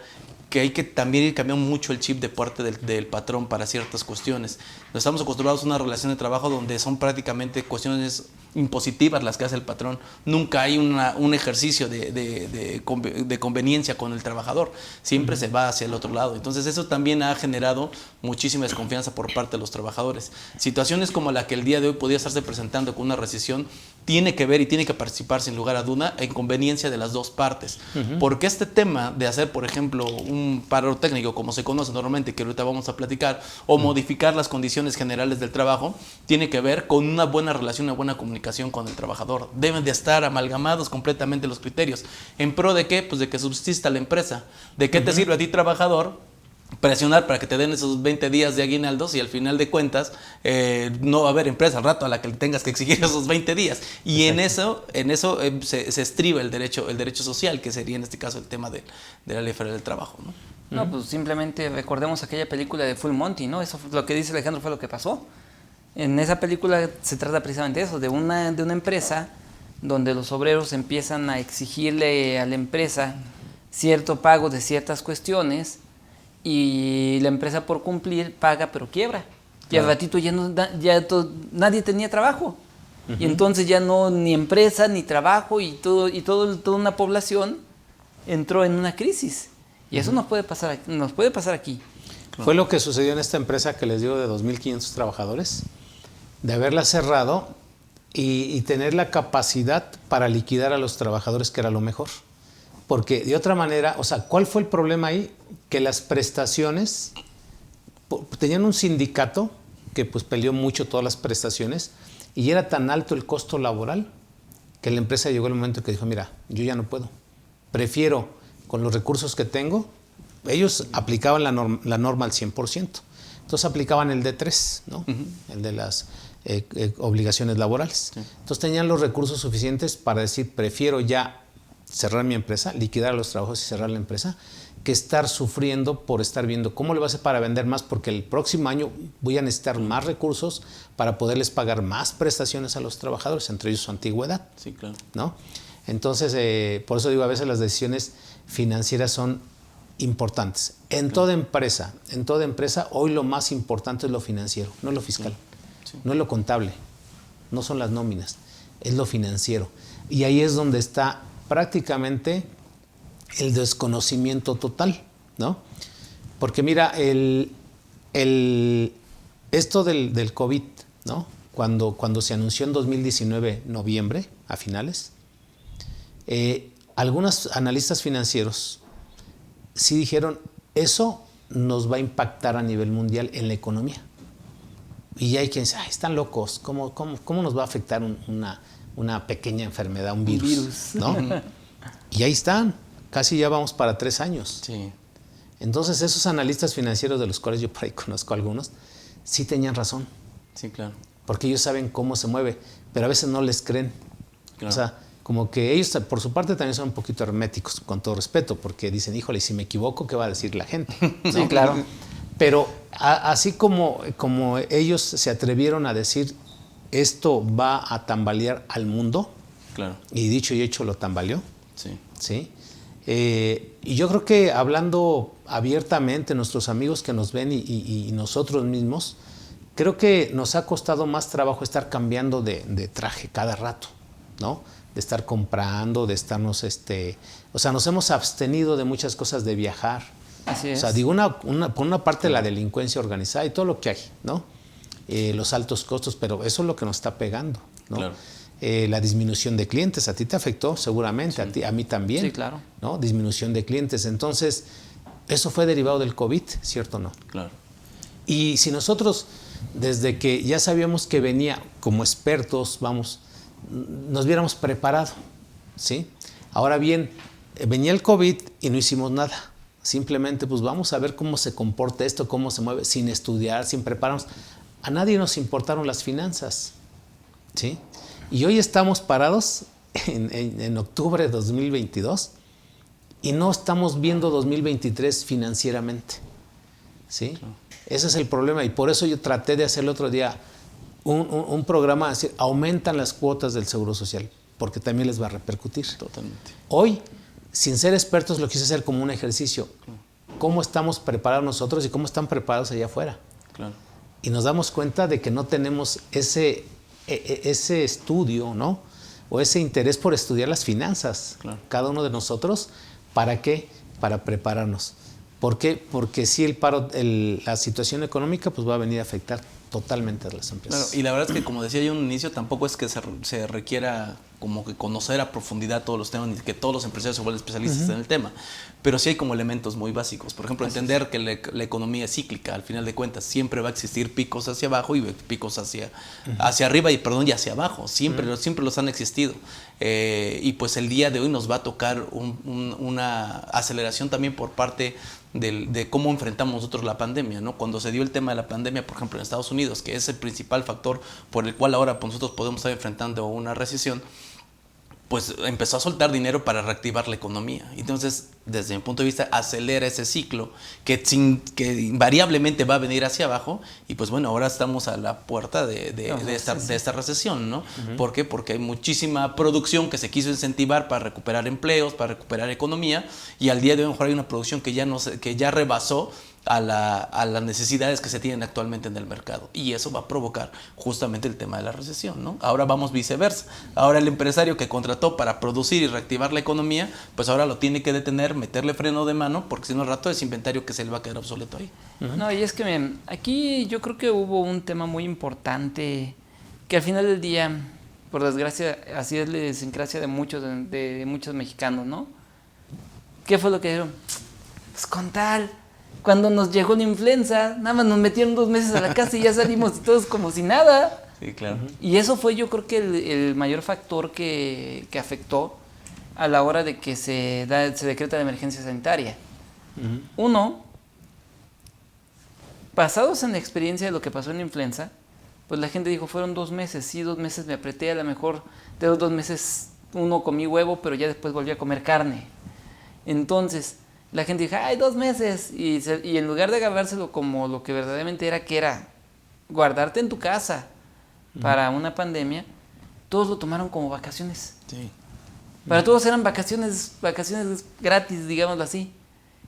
que hay que también ir cambiando mucho el chip de parte del patrón para ciertas cuestiones. No estamos acostumbrados a una relación de trabajo donde son prácticamente cuestiones impositivas las que hace el patrón. Nunca hay un ejercicio de conveniencia con el trabajador. Siempre se va hacia el otro lado. Entonces eso también ha generado muchísima desconfianza por parte de los trabajadores. Situaciones como la que el día de hoy podría estarse presentando con una recesión tiene que ver y tiene que participar sin lugar a duda en conveniencia de las dos partes. Porque este tema de hacer, por ejemplo, un paro técnico, como se conoce normalmente, que ahorita vamos a platicar, o modificar las condiciones generales del trabajo, tiene que ver con una buena relación, una buena comunicación con el trabajador. Deben de estar amalgamados completamente los criterios. ¿En pro de qué? Pues de que subsista la empresa. ¿De qué te sirve a ti, trabajador, presionar para que te den esos 20 días de aguinaldos y al final de cuentas no va a haber empresa al rato a la que le tengas que exigir esos 20 días? Y en eso se estriba el derecho social, que sería en este caso el tema de la Ley Federal del Trabajo, ¿no? No, pues simplemente recordemos aquella película de Full Monty, ¿no? Eso lo que dice Alejandro fue lo que pasó. En esa película se trata precisamente de eso, de una empresa donde los obreros empiezan a exigirle a la empresa cierto pago de ciertas cuestiones, y la empresa, por cumplir, paga pero quiebra. Y al ratito nadie tenía trabajo. Y entonces ya no, ni empresa ni trabajo, y toda una población entró en una crisis. Y eso nos puede pasar aquí. Fue lo que sucedió en esta empresa que les digo de 2.500 trabajadores, de haberla cerrado y tener la capacidad para liquidar a los trabajadores, que era lo mejor. Porque de otra manera, o sea, ¿cuál fue el problema ahí? Que las prestaciones, tenían un sindicato que pues peleó mucho todas las prestaciones, y era tan alto el costo laboral que la empresa llegó el momento que dijo, mira, yo ya no puedo, prefiero con los recursos que tengo. Ellos aplicaban la norma al 100%, entonces aplicaban el D3, ¿no? El de las obligaciones laborales. Sí. Entonces tenían los recursos suficientes para decir, prefiero ya cerrar mi empresa, liquidar a los trabajadores y cerrar la empresa, que estar sufriendo por estar viendo cómo le va a hacer para vender más, porque el próximo año voy a necesitar más recursos para poderles pagar más prestaciones a los trabajadores, entre ellos su antigüedad. Sí, claro. ¿No? Entonces, por eso digo, a veces las decisiones financieras son importantes. En toda empresa, hoy lo más importante es lo financiero, no lo fiscal, no es lo contable, no son las nóminas, es lo financiero. Y ahí es donde está prácticamente el desconocimiento total, ¿no? Porque mira, esto del COVID, ¿no? Cuando se anunció en 2019, noviembre, a finales, algunos analistas financieros sí dijeron, eso nos va a impactar a nivel mundial en la economía. Y hay quien dice, ay, están locos, ¿cómo nos va a afectar una pequeña enfermedad, un virus? ¿No? Y ahí están, casi ya vamos para 3 años. Sí. Entonces esos analistas financieros, de los cuales yo por ahí conozco algunos, sí tenían razón. Sí, claro. Porque ellos saben cómo se mueve. pero a veces no les creen. Claro. O sea, como que ellos por su parte también son un poquito herméticos, con todo respeto, porque dicen, híjole, si me equivoco, ¿qué va a decir la gente? ¿no? Sí, claro. Pero así como ellos se atrevieron a decir, esto va a tambalear al mundo, Claro. y dicho y hecho lo tambaleó, Sí. ¿sí? Y yo creo que hablando abiertamente, nuestros amigos que nos ven y nosotros mismos, creo que nos ha costado más trabajo estar cambiando de traje cada rato, ¿no? De estar comprando, de estarnos, o sea, nos hemos abstenido de muchas cosas, de viajar. Así es. O sea, digo, por una parte la delincuencia organizada y todo lo que hay, ¿no? Los altos costos, pero eso es lo que nos está pegando, ¿no? Claro. La disminución de clientes, a ti te afectó seguramente, Sí. a mí también. Sí, claro. ¿No? Disminución de clientes. Entonces, eso fue derivado del COVID, ¿cierto o no? Claro. Y si nosotros, desde que ya sabíamos que venía como expertos, vamos, nos hubiéramos preparado, ¿sí? Ahora bien, venía el COVID y no hicimos nada. Simplemente, pues vamos a ver cómo se comporta esto, cómo se mueve, sin estudiar, sin prepararnos. A nadie nos importaron las finanzas, ¿sí? Y hoy estamos parados en octubre de 2022 y no estamos viendo 2023 financieramente, ¿sí? Claro. Ese es el problema, y por eso yo traté de hacer el otro día un programa, decir, aumentan las cuotas del Seguro Social, porque también les va a repercutir. Totalmente. Hoy, sin ser expertos, lo quise hacer como un ejercicio. ¿Cómo estamos preparados nosotros y cómo están preparados allá afuera? Claro. Y nos damos cuenta de que no tenemos ese estudio, ¿no? O ese interés por estudiar las finanzas, claro, cada uno de nosotros. ¿Para qué? Para prepararnos. ¿Por qué? Porque sí, la situación económica pues va a venir a afectar totalmente a las empresas. Claro, y la verdad es que, como decía yo en un inicio, tampoco es que se requiera como que conocer a profundidad todos los temas, ni que todos los empresarios se vuelvan especialistas en el tema, pero sí hay como elementos muy básicos. Por ejemplo, entender que la economía es cíclica, al final de cuentas, siempre va a existir picos hacia abajo y picos hacia arriba y hacia abajo, siempre los han existido. Y pues el día de hoy nos va a tocar una aceleración también por parte de cómo enfrentamos nosotros la pandemia, ¿no? Cuando se dio el tema de la pandemia, por ejemplo, en Estados Unidos, que es el principal factor por el cual ahora pues, nosotros podemos estar enfrentando una recesión, pues empezó a soltar dinero para reactivar la economía. Entonces, desde mi punto de vista, acelera ese ciclo que invariablemente va a venir hacia abajo. Y pues bueno, ahora estamos a la puerta de esta recesión, ¿no? Uh-huh. ¿Por qué? Porque hay muchísima producción que se quiso incentivar para recuperar empleos, para recuperar economía. Y al día de hoy, a lo mejor hay una producción que ya rebasó a las necesidades que se tienen actualmente en el mercado, y eso va a provocar justamente el tema de la recesión, ¿no? Ahora vamos viceversa, ahora el empresario que contrató para producir y reactivar la economía, pues ahora lo tiene que detener, meterle freno de mano, porque si no al rato es inventario que se le va a quedar obsoleto ahí. Uh-huh. No, y es que aquí yo creo que hubo un tema muy importante que al final del día, por desgracia, así es la idiosincrasia de muchos mexicanos, ¿no? ¿Qué fue lo que dijeron? Pues con tal, cuando nos llegó la influenza, nada más nos metieron 2 meses a la casa y ya salimos todos como si nada. Sí, claro. Y eso fue, yo creo que el mayor factor que afectó a la hora de que se decreta la emergencia sanitaria. Uh-huh. Uno, basados en la experiencia de lo que pasó en la influenza, pues la gente dijo, fueron 2 meses, sí, 2 meses me apreté, a lo mejor de los 2 meses uno comí huevo, pero ya después volví a comer carne. Entonces la gente dijo, ¡ay, 2 meses! Y en lugar de agarrárselo como lo que verdaderamente era, que era guardarte en tu casa para una pandemia, todos lo tomaron como vacaciones. Sí. Para todos eran vacaciones gratis, digámoslo así.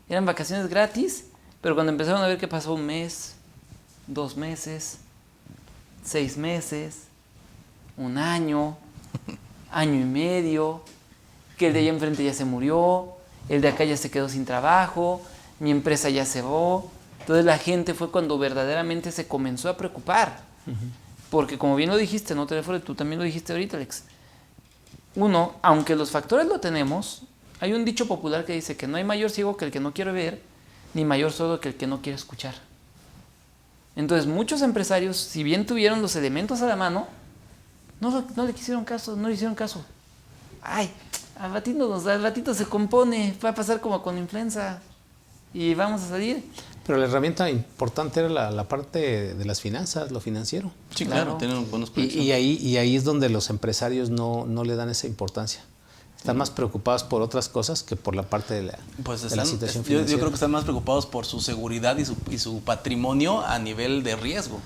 Eran vacaciones gratis, pero cuando empezaron a ver qué pasó 1 mes, 2 meses, 6 meses, 1 año, año y medio, que el de allá enfrente ya se murió, el de acá ya se quedó sin trabajo, mi empresa ya se va. Entonces la gente fue cuando verdaderamente se comenzó a preocupar. Uh-huh. Porque como bien lo dijiste, no teléfono, tú también lo dijiste ahorita, Alex. Uno, aunque los factores lo tenemos, hay un dicho popular que dice que no hay mayor ciego que el que no quiere ver, ni mayor sordo que el que no quiere escuchar. Entonces muchos empresarios, si bien tuvieron los elementos a la mano, no le hicieron caso. Ay, al ratito se compone, va a pasar como con influenza y vamos a salir. Pero la herramienta importante era la parte de las finanzas, lo financiero. Sí, claro, tienen buenos proyectos. Y ahí es donde los empresarios no le dan esa importancia. Están más preocupados por otras cosas que por la parte de la situación financiera. Yo creo que están más preocupados por su seguridad y su patrimonio a nivel de riesgo.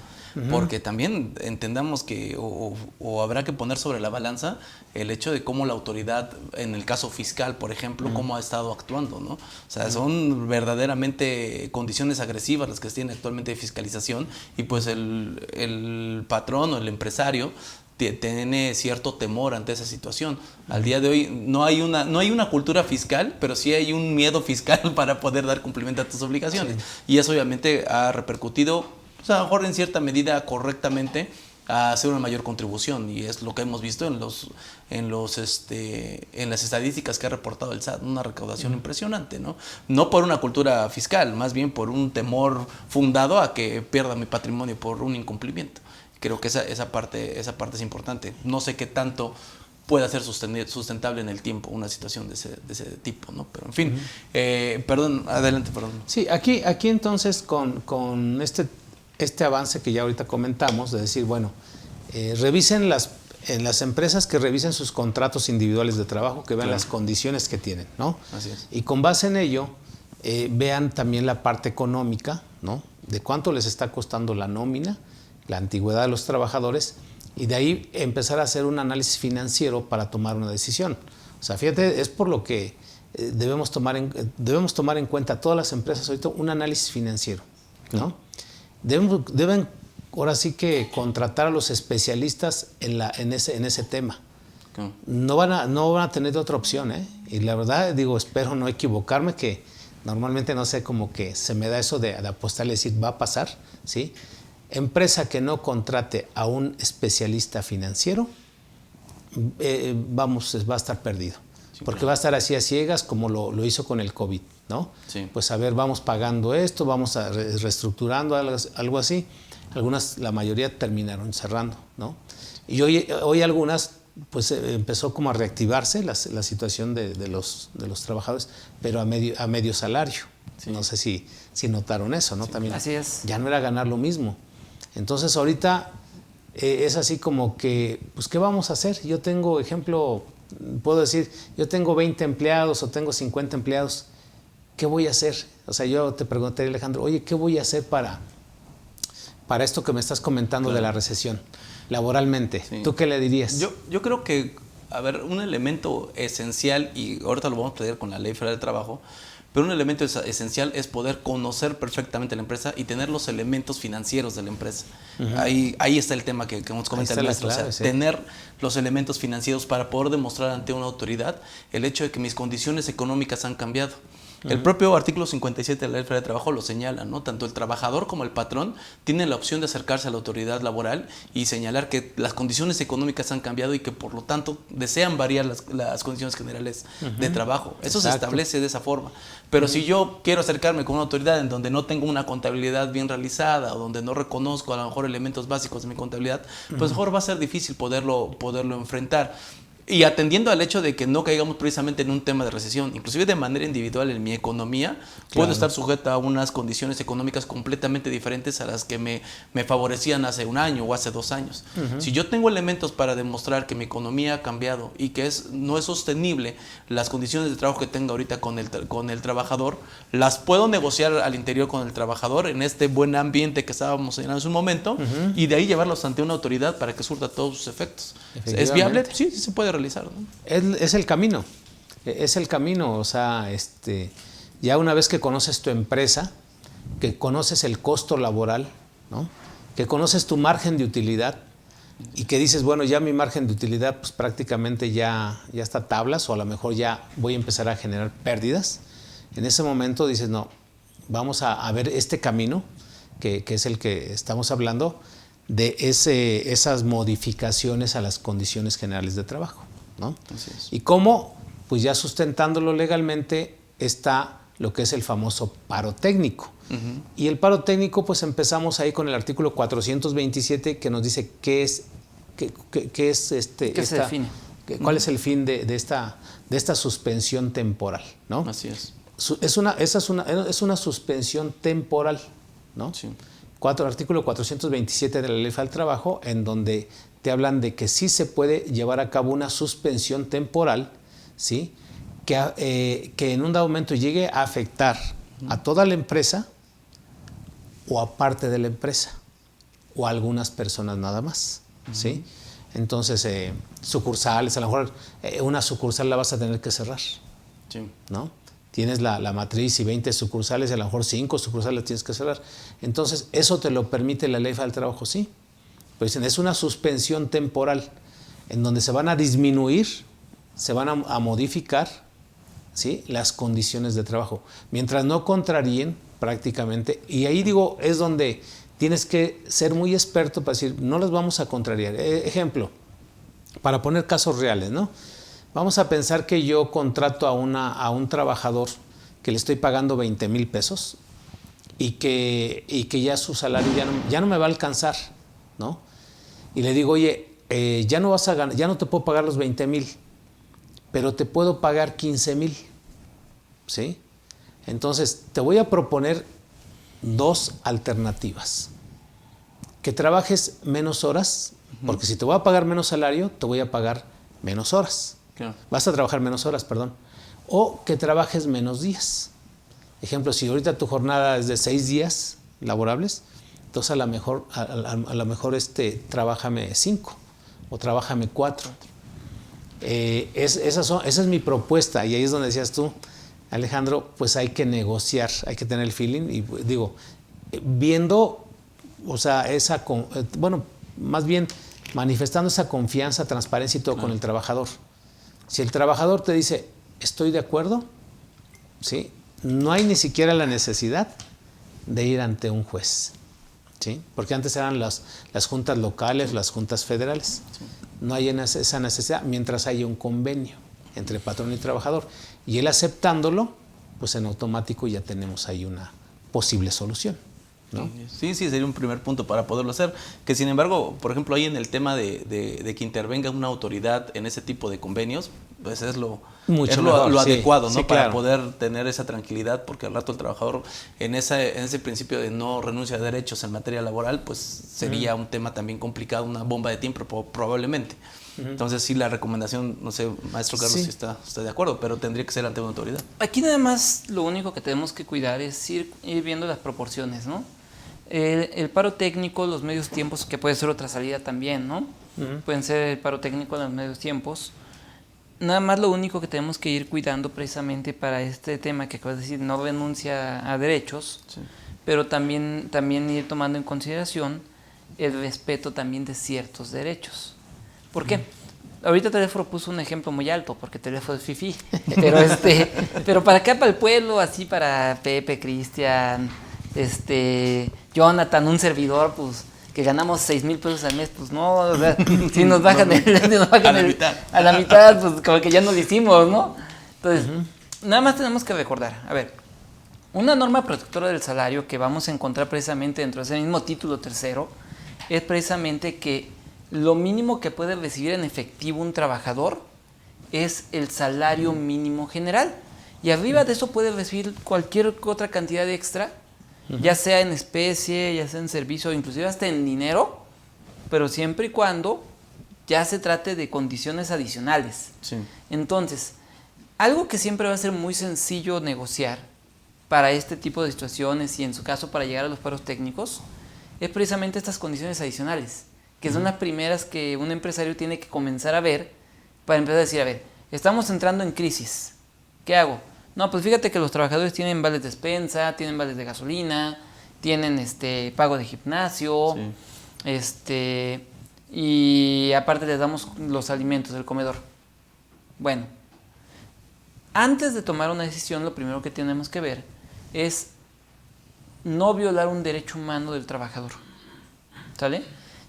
Porque también entendamos que o habrá que poner sobre la balanza el hecho de cómo la autoridad, en el caso fiscal, por ejemplo, cómo ha estado actuando, ¿no? O sea, son verdaderamente condiciones agresivas las que se tienen actualmente de fiscalización y pues el patrón o el empresario tiene cierto temor ante esa situación. Al día de hoy no hay una cultura fiscal, pero sí hay un miedo fiscal para poder dar cumplimiento a tus obligaciones. Sí. Y eso obviamente ha repercutido, pues a lo mejor en cierta medida correctamente, a hacer una mayor contribución, y es lo que hemos visto en las estadísticas que ha reportado el SAT, una recaudación impresionante, ¿no? No por una cultura fiscal, más bien por un temor fundado a que pierda mi patrimonio por un incumplimiento. Creo que esa parte es importante. No sé qué tanto pueda ser sustentable en el tiempo una situación de ese tipo, ¿no? Pero en fin, perdón, adelante, perdón. Sí, aquí entonces con este avance que ya ahorita comentamos, de decir, bueno, revisen en las empresas que revisen sus contratos individuales de trabajo, que vean las condiciones que tienen, ¿no? Así es. Y con base en ello, vean también la parte económica, ¿no? De cuánto les está costando la nómina, la antigüedad de los trabajadores, y de ahí empezar a hacer un análisis financiero para tomar una decisión. O sea, fíjate, es por lo que debemos tomar en cuenta todas las empresas ahorita un análisis financiero, ¿no? Deben ahora sí que contratar a los especialistas en ese tema. No van a tener otra opción, ¿eh? Y la verdad, digo, espero no equivocarme, que normalmente, no sé, como que se me da eso de apostarle y decir, va a pasar, ¿sí? Empresa que no contrate a un especialista financiero, va a estar perdido. Sí, porque va a estar así a ciegas como lo hizo con el COVID, ¿no? Sí. Pues a ver, vamos pagando esto, vamos reestructurando, algo así. La mayoría terminaron cerrando, ¿no? Y hoy algunas, pues empezó como a reactivarse la situación de los trabajadores, pero a medio salario. Sí. No sé si notaron eso, ¿no? Sí, también así es. Ya no era ganar lo mismo. Entonces ahorita es así como que, pues, ¿qué vamos a hacer? Yo tengo, ejemplo, puedo decir, yo tengo 20 empleados o tengo 50 empleados, ¿qué voy a hacer? O sea, yo te pregunté, Alejandro, oye, ¿qué voy a hacer para esto que me estás comentando, claro, de la recesión laboralmente? Sí. ¿Tú qué le dirías? Yo creo que, a ver, un elemento esencial, y ahorita lo vamos a pedir con la Ley Federal del Trabajo, pero un elemento esencial es poder conocer perfectamente la empresa y tener los elementos financieros de la empresa. Ahí está el tema que hemos comentado. Tener los elementos financieros para poder demostrar ante una autoridad el hecho de que mis condiciones económicas han cambiado. El propio artículo 57 de la Ley Federal de Trabajo lo señala, ¿no? Tanto el trabajador como el patrón tienen la opción de acercarse a la autoridad laboral y señalar que las condiciones económicas han cambiado y que por lo tanto desean variar las condiciones generales de trabajo. Eso se establece de esa forma. Pero si yo quiero acercarme con una autoridad en donde no tengo una contabilidad bien realizada o donde no reconozco a lo mejor elementos básicos de mi contabilidad, pues mejor va a ser difícil poderlo enfrentar. Y atendiendo al hecho de que no caigamos precisamente en un tema de recesión, inclusive de manera individual en mi economía, puedo estar sujeto a unas condiciones económicas completamente diferentes a las que me favorecían hace un año o hace 2 años. Si yo tengo elementos para demostrar que mi economía ha cambiado y que no es sostenible las condiciones de trabajo que tengo ahorita con el trabajador, las puedo negociar al interior con el trabajador en este buen ambiente que estábamos señalando en un momento, y de ahí llevarlos ante una autoridad para que surta todos sus efectos. ¿Es viable? Sí, se puede realizar, ¿no? Es el camino, o sea, ya una vez que conoces tu empresa, que conoces el costo laboral, ¿no? Que conoces tu margen de utilidad y que dices, bueno, ya mi margen de utilidad pues prácticamente ya está a tablas, o a lo mejor ya voy a empezar a generar pérdidas. En ese momento dices, no, vamos a ver este camino que es el que estamos hablando, de esas modificaciones a las condiciones generales de trabajo, ¿no? Así es. Y cómo, pues ya sustentándolo legalmente, está lo que es el famoso paro técnico. Y el paro técnico, pues empezamos ahí con el artículo 427, que nos dice qué se define. ¿Cuál es el fin de esta suspensión temporal, ¿no? Así es. es una suspensión temporal, ¿no? Sí. Artículo 427 de la Ley Federal del Trabajo, en donde te hablan de que sí se puede llevar a cabo una suspensión temporal, ¿sí? Que en un dado momento llegue a afectar a toda la empresa o a parte de la empresa o a algunas personas nada más, ¿sí? Entonces, sucursales, a lo mejor una sucursal la vas a tener que cerrar, Sí. ¿no? Tienes la matriz y 20 sucursales, y a lo mejor 5 sucursales tienes que cerrar. Entonces, ¿eso te lo permite la Ley Federal del Trabajo? Sí. Pues dicen, es una suspensión temporal en donde se van a disminuir, se van a modificar, ¿sí?, las condiciones de trabajo, mientras no contraríen prácticamente. Y ahí digo, es donde tienes que ser muy experto para decir, no las vamos a contrariar. Ejemplo, para poner casos reales, ¿no? Vamos a pensar que yo contrato a un trabajador que le estoy pagando 20,000 pesos y que ya su salario ya no me va a alcanzar, ¿no? Y le digo, oye, ya no vas a ganar, ya no te puedo pagar los 20,000, pero te puedo pagar 15,000, ¿sí? Entonces, te voy a proponer 2 alternativas. Que trabajes menos horas, porque si te voy a pagar menos salario, te voy a pagar menos horas. Claro. Vas a trabajar menos horas, perdón. O que trabajes menos días. Ejemplo, si ahorita tu jornada es de 6 días laborables, entonces a lo mejor trabájame 5 o trabájame 4. Esa es mi propuesta, y ahí es donde decías tú, Alejandro, pues hay que negociar, hay que tener el feeling, y digo, viendo, o sea, más bien manifestando esa confianza, transparencia y todo con el trabajador. Si el trabajador te dice, estoy de acuerdo, ¿sí?, no hay ni siquiera la necesidad de ir ante un juez, ¿sí? Porque antes eran las juntas locales, las juntas federales. Sí. No hay esa necesidad mientras haya un convenio entre patrón y trabajador. Y él aceptándolo, pues en automático ya tenemos ahí una posible solución, ¿no? Sí, sería un primer punto para poderlo hacer. Que sin embargo, por ejemplo, ahí en el tema de que intervenga una autoridad en ese tipo de convenios, pues es lo adecuado, ¿no? Sí, para poder tener esa tranquilidad, porque al rato el trabajador en ese principio de no renuncia a derechos en materia laboral, pues sería un tema también complicado, una bomba de tiempo probablemente. Entonces sí, la recomendación, no sé, maestro Carlos, si está de acuerdo, pero tendría que ser ante una autoridad. Aquí nada más lo único que tenemos que cuidar es ir viendo las proporciones, ¿no? El paro técnico, los medios tiempos, que puede ser otra salida también, ¿no? Pueden ser el paro técnico en los medios tiempos. Nada más lo único que tenemos que ir cuidando precisamente para este tema que acabas de decir, no renuncia a derechos, sí, pero también ir tomando en consideración el respeto también de ciertos derechos. ¿Por qué? Ahorita Teléfono puso un ejemplo muy alto, porque Teléfono es fifí, pero para acá, para el pueblo, así para Pepe, Cristian, Jonathan, un servidor, pues, que ganamos 6,000 pesos al mes, pues no, o sea, si nos bajan, a la mitad, pues como que ya no lo hicimos, ¿no? Entonces, nada más tenemos que recordar, a ver, una norma protectora del salario que vamos a encontrar precisamente dentro de ese mismo título tercero, es precisamente que lo mínimo que puede recibir en efectivo un trabajador es el salario mínimo general, y arriba de eso puede recibir cualquier otra cantidad extra, ya sea en especie, ya sea en servicio, inclusive hasta en dinero, pero siempre y cuando ya se trate de condiciones adicionales. Sí. Entonces, algo que siempre va a ser muy sencillo negociar para este tipo de situaciones y en su caso para llegar a los paros técnicos, es precisamente estas condiciones adicionales, que son las primeras que un empresario tiene que comenzar a ver para empezar a decir, a ver, estamos entrando en crisis, ¿qué hago? No, pues fíjate que los trabajadores tienen vales de despensa, tienen vales de gasolina, tienen pago de gimnasio, sí, y aparte les damos los alimentos del comedor. Bueno, antes de tomar una decisión, lo primero que tenemos que ver es no violar un derecho humano del trabajador, ¿sale?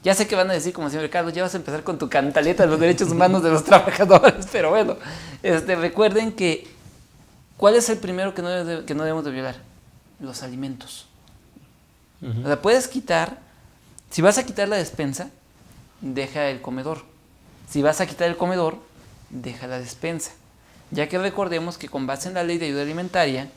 Ya sé que van a decir, como siempre, Carlos, ya vas a empezar con tu cantaleta de los derechos humanos de los trabajadores, pero bueno, recuerden que ¿cuál es el primero que no debemos de violar? Los alimentos. O sea, puedes quitar, si vas a quitar la despensa, deja el comedor. Si vas a quitar el comedor, deja la despensa. Ya que recordemos que con base en la ley de ayuda alimentaria,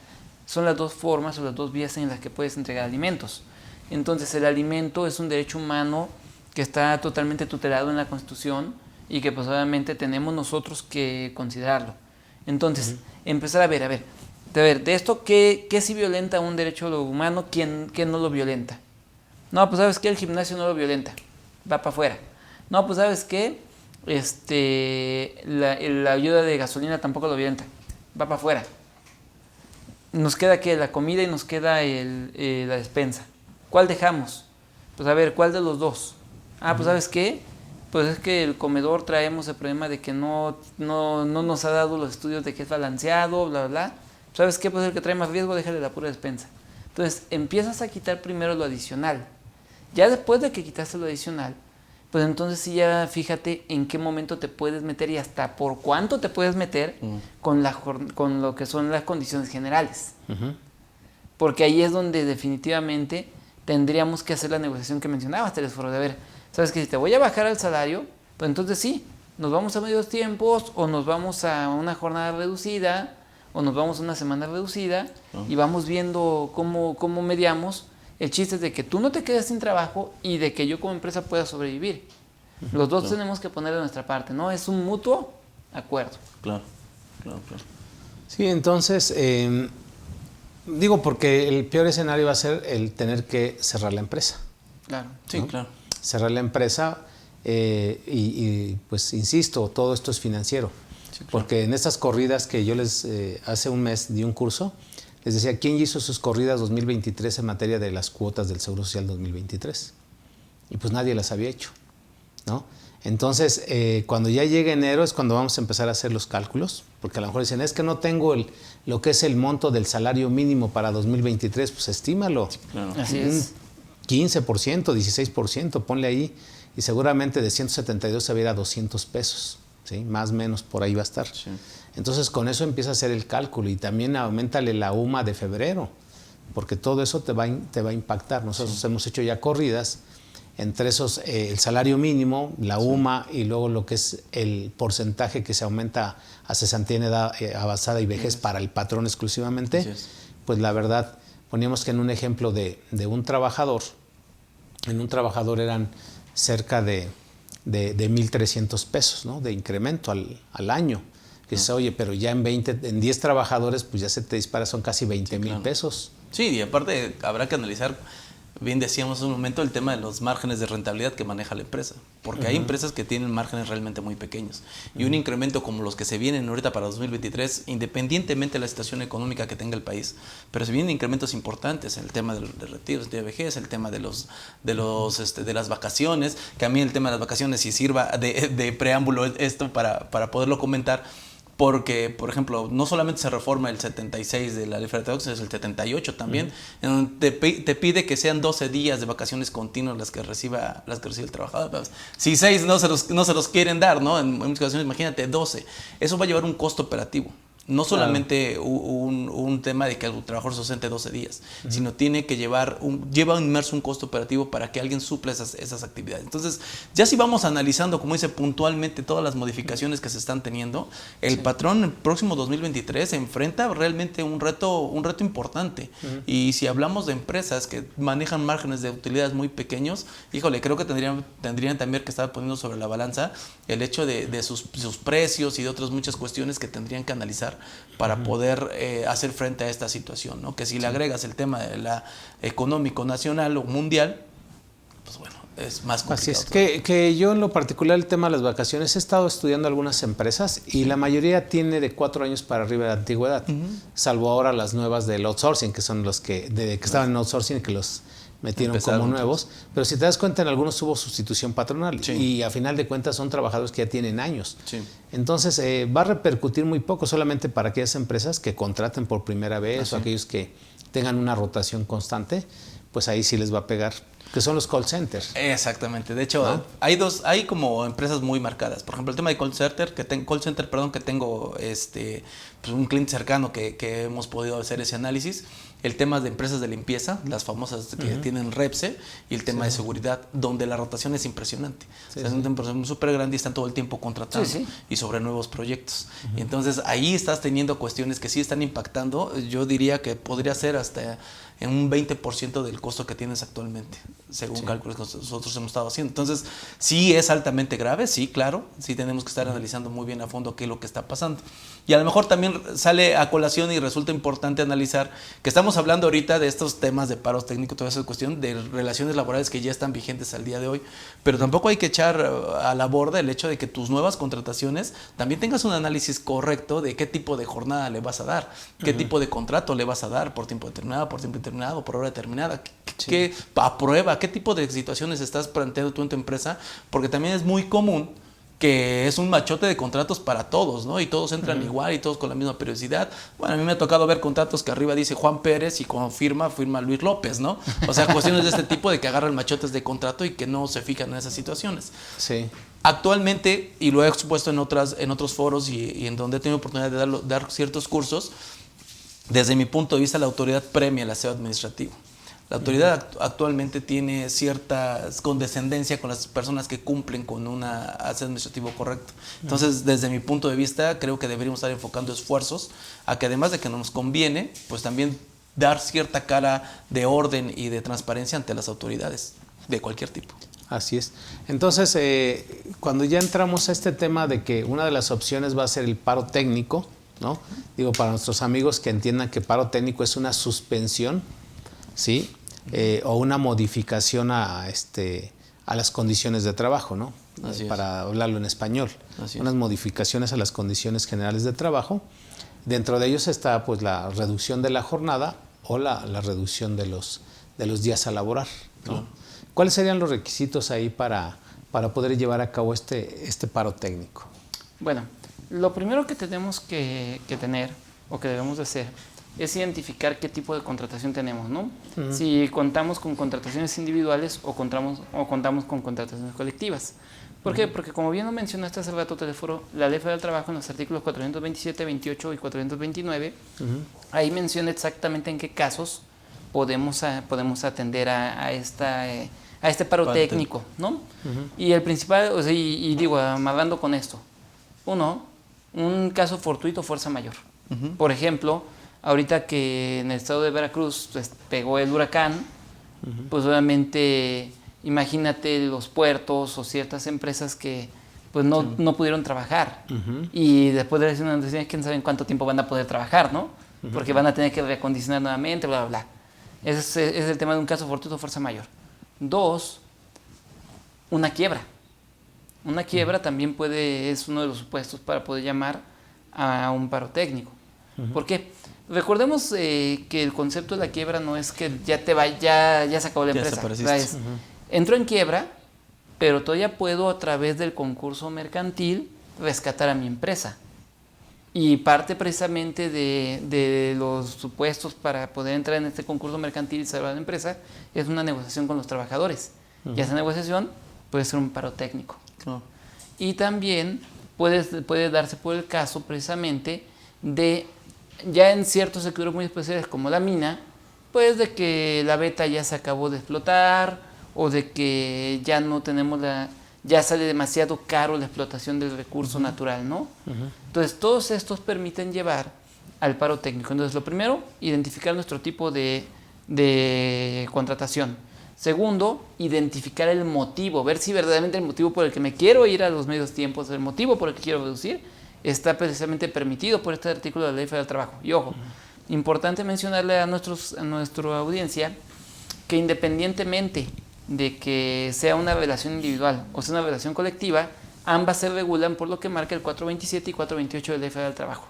son las dos formas o las dos vías en las que puedes entregar alimentos. Entonces el alimento es un derecho humano que está totalmente tutelado en la Constitución y que pues obviamente tenemos nosotros que considerarlo. Entonces, empezar a ver, de esto, ¿qué sí violenta un derecho humano? ¿Quién no lo violenta? No, pues ¿sabes qué? El gimnasio no lo violenta, va para afuera. No, pues ¿sabes qué? La ayuda de gasolina tampoco lo violenta, va para afuera. Nos queda ¿qué? La comida y nos queda la despensa. ¿Cuál dejamos? Pues a ver, ¿cuál de los dos? Pues ¿sabes qué? Pues es que el comedor traemos el problema de que no nos ha dado los estudios de que es balanceado, bla, bla, bla. ¿Sabes qué? Pues el que trae más riesgo, déjale la pura despensa. Entonces, empiezas a quitar primero lo adicional. Ya después de que quitaste lo adicional, pues entonces sí ya fíjate en qué momento te puedes meter y hasta por cuánto te puedes meter con lo que son las condiciones generales. Porque ahí es donde definitivamente tendríamos que hacer la negociación que mencionabas, Telesforo, de ver, ¿sabes qué? Si te voy a bajar el salario, pues entonces sí, nos vamos a medios tiempos o nos vamos a una jornada reducida o nos vamos a una semana reducida y vamos viendo cómo mediamos. El chiste es de que tú no te quedes sin trabajo y de que yo como empresa pueda sobrevivir. Los dos tenemos que poner de nuestra parte, ¿no? Es un mutuo acuerdo. Claro. Sí, entonces, digo porque el peor escenario va a ser el tener que cerrar la empresa. Claro. Sí, ¿no? claro. Cerrar la empresa y pues insisto, todo esto es financiero. Sí, claro. Porque en estas corridas que yo les hace un mes di un curso, les decía, ¿quién hizo sus corridas 2023 en materia de las cuotas del Seguro Social 2023? Y pues nadie las había hecho, ¿no? Entonces, cuando ya llegue enero es cuando vamos a empezar a hacer los cálculos, porque a lo mejor dicen, es que no tengo lo que es el monto del salario mínimo para 2023, pues estímalo. Sí, claro. Así es. 15%, 16%, ponle ahí, y seguramente de 172 se va a ir a 200 pesos, ¿sí? Más o menos por ahí va a estar. Sí. Entonces con eso empieza a hacer el cálculo y también aumentale la UMA de febrero, porque todo eso te va a impactar. Nosotros hemos hecho ya corridas, entre esos el salario mínimo, la UMA y luego lo que es el porcentaje que se aumenta a cesantía en edad avanzada y vejez para el patrón exclusivamente, pues la verdad, poníamos que en un ejemplo de un trabajador, en un trabajador eran cerca de 1,300 pesos, ¿no? De incremento al año. Que dices, oye, pero ya en 10 trabajadores, pues ya se te dispara, son casi 20,000 pesos. Sí, y aparte habrá que analizar, bien decíamos hace un momento, el tema de los márgenes de rentabilidad que maneja la empresa. Porque hay empresas que tienen márgenes realmente muy pequeños. Y un incremento como los que se vienen ahorita para 2023, independientemente de la situación económica que tenga el país, pero se vienen incrementos importantes en el tema de retiros de vejez, el tema de las vacaciones, que a mí el tema de las vacaciones, si sirva de preámbulo esto para poderlo comentar. Porque, por ejemplo, no solamente se reforma el 76 de la Ley Federal de Taxes, es el 78 también, en donde te pide que sean 12 días de vacaciones continuas las que reciba el trabajador. Si 6 no se los quieren dar, ¿no? En muchas ocasiones, imagínate, 12. Eso va a llevar un costo operativo. No solamente un tema de que el trabajador se ausente 12 días, sino tiene que lleva inmerso un costo operativo para que alguien supla esas actividades. Entonces, ya si vamos analizando, como dice, puntualmente todas las modificaciones que se están teniendo, el patrón el próximo 2023 se enfrenta realmente un reto importante. Y si hablamos de empresas que manejan márgenes de utilidades muy pequeños, híjole, creo que tendrían también que estar poniendo sobre la balanza el hecho de sus precios y de otras muchas cuestiones que tendrían que analizar para poder hacer frente a esta situación, ¿no? Que si le agregas el tema de la económico nacional o mundial, pues bueno, es más complicado. Así es, que yo en lo particular el tema de las vacaciones he estado estudiando algunas empresas y la mayoría tiene de 4 años para arriba de antigüedad, salvo ahora las nuevas del outsourcing, que son los que estaban en outsourcing y que los metieron como nuevos, pero si te das cuenta en algunos hubo sustitución patronal y a final de cuentas son trabajadores que ya tienen años. Entonces va a repercutir muy poco solamente para aquellas empresas que contraten por primera vez o aquellos que tengan una rotación constante, pues ahí sí les va a pegar, que son los call centers. Exactamente, de hecho, ¿no? hay como empresas muy marcadas. Por ejemplo, el tema de call center que tengo pues un cliente cercano que hemos podido hacer ese análisis. el tema de empresas de limpieza, las famosas que tienen Repse, y el tema de seguridad, donde la rotación es impresionante. O sea, es una empresa súper grande y están todo el tiempo contratando y sobre nuevos proyectos. Y entonces ahí estás teniendo cuestiones que sí están impactando. Yo diría que podría ser hasta en un 20% del costo que tienes actualmente, según cálculos que nosotros hemos estado haciendo. Entonces, sí es altamente grave, sí, claro, sí tenemos que estar analizando muy bien a fondo qué es lo que está pasando. Y a lo mejor también sale a colación y resulta importante analizar que estamos hablando ahorita de estos temas de paros técnicos, toda esa cuestión de relaciones laborales que ya están vigentes al día de hoy, pero tampoco hay que echar a la borda el hecho de que tus nuevas contrataciones también tengas un análisis correcto de qué tipo de jornada le vas a dar, qué tipo de contrato le vas a dar, por tiempo determinado, por tiempo determinado, por hora determinada, qué aprueba, qué tipo de situaciones estás planteando tú en tu empresa, porque también es muy común que es un machote de contratos para todos, ¿no? Y todos entran igual y todos con la misma periodicidad. Bueno, a mí me ha tocado ver contratos que arriba dice Juan Pérez y cuando firma Luis López, ¿no? O sea, cuestiones de este tipo de que agarran machotes de contrato y que no se fijan en esas situaciones. Sí. Actualmente, y lo he expuesto en otros foros y en donde he tenido oportunidad de dar ciertos cursos, desde mi punto de vista la autoridad premia el aseo administrativo. La autoridad actualmente tiene cierta condescendencia con las personas que cumplen con un aseo administrativo correcto. Entonces, desde mi punto de vista, creo que deberíamos estar enfocando esfuerzos a que además de que nos conviene, pues también dar cierta cara de orden y de transparencia ante las autoridades de cualquier tipo. Así es. Entonces, cuando ya entramos a este tema de que una de las opciones va a ser el paro técnico, ¿no? Digo, para nuestros amigos que entiendan que paro técnico es una suspensión, ¿sí? O una modificación a las condiciones de trabajo, ¿no? Para hablarlo en español. Unas modificaciones a las condiciones generales de trabajo. Dentro de ellos está pues la reducción de la jornada o la reducción de los días a laborar, ¿no? ¿Cuáles serían los requisitos ahí para poder llevar a cabo este paro técnico? Bueno, lo primero que tenemos que tener o que debemos de hacer es identificar qué tipo de contratación tenemos, ¿no? Si contamos con contrataciones individuales o contamos con contrataciones colectivas. ¿Por qué? Porque como bien lo mencionaste hace rato, Telésforo, la Ley Federal del Trabajo en los artículos 427, 28 y 429, ahí menciona exactamente en qué casos podemos atender a este paro técnico, ¿no? Y el principal, o sea, y digo, amarrando con esto, un caso fortuito, fuerza mayor. Por ejemplo, ahorita que en el estado de Veracruz pues, pegó el huracán, pues obviamente imagínate los puertos o ciertas empresas que pues no pudieron trabajar y después de una noticia, quién sabe en cuánto tiempo van a poder trabajar, ¿no? Porque van a tener que reacondicionar nuevamente, bla, bla, bla. Ese es el tema de un caso fortuito, fuerza mayor. 2, una quiebra. Una quiebra también es uno de los supuestos para poder llamar a un paro técnico. ¿Por qué? Recordemos que el concepto de la quiebra no es que ya se acabó la empresa. Entró en quiebra, pero todavía puedo a través del concurso mercantil rescatar a mi empresa. Y parte precisamente de los supuestos para poder entrar en este concurso mercantil y salvar la empresa es una negociación con los trabajadores. Y esa negociación puede ser un paro técnico. Y también puede darse por el caso precisamente de, ya en ciertos sectores muy especiales como la mina, pues de que la veta ya se acabó de explotar o de que ya no tenemos ya sale demasiado caro la explotación del recurso natural, ¿no? Entonces, todos estos permiten llevar al paro técnico. Entonces, lo primero, identificar nuestro tipo de contratación. Segundo, identificar el motivo, ver si verdaderamente el motivo por el que me quiero ir a los medios tiempos, el motivo por el que quiero reducir, está precisamente permitido por este artículo de la Ley Federal del Trabajo. Y ojo, importante mencionarle a nuestra audiencia que independientemente de que sea una relación individual o sea una relación colectiva, ambas se regulan por lo que marca el 427 y 428 de la Ley Federal del Trabajo.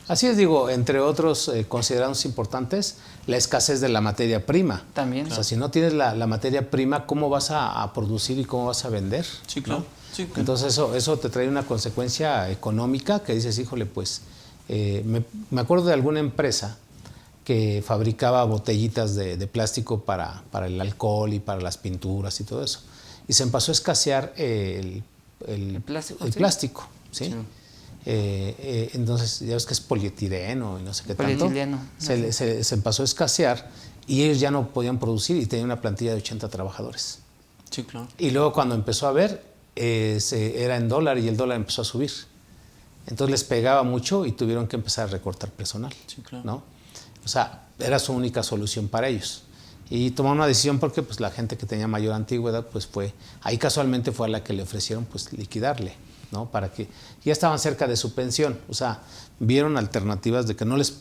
Así es, digo, entre otros considerados importantes, la escasez de la materia prima. También. O sea, si no tienes la materia prima, ¿cómo vas a producir y cómo vas a vender? Sí, claro. ¿No? Sí, claro. Entonces eso te trae una consecuencia económica que dices, híjole, pues, me acuerdo de alguna empresa que fabricaba botellitas de plástico para el alcohol y para las pinturas y todo eso. Y se empezó a escasear el plástico, ¿sí? Entonces, ya ves que es polietileno y no sé qué tanto. Polietileno. Se empezó a escasear y ellos ya no podían producir y tenían una plantilla de 80 trabajadores. Sí, claro. Y luego cuando empezó a ver, era en dólar y el dólar empezó a subir. Entonces les pegaba mucho y tuvieron que empezar a recortar personal. Sí, claro. ¿No? O sea, era su única solución para ellos. Y tomaron una decisión porque pues, la gente que tenía mayor antigüedad, pues ahí casualmente fue a la que le ofrecieron pues liquidarle, ¿no? Para que ya estaban cerca de su pensión. O sea, vieron alternativas de que no les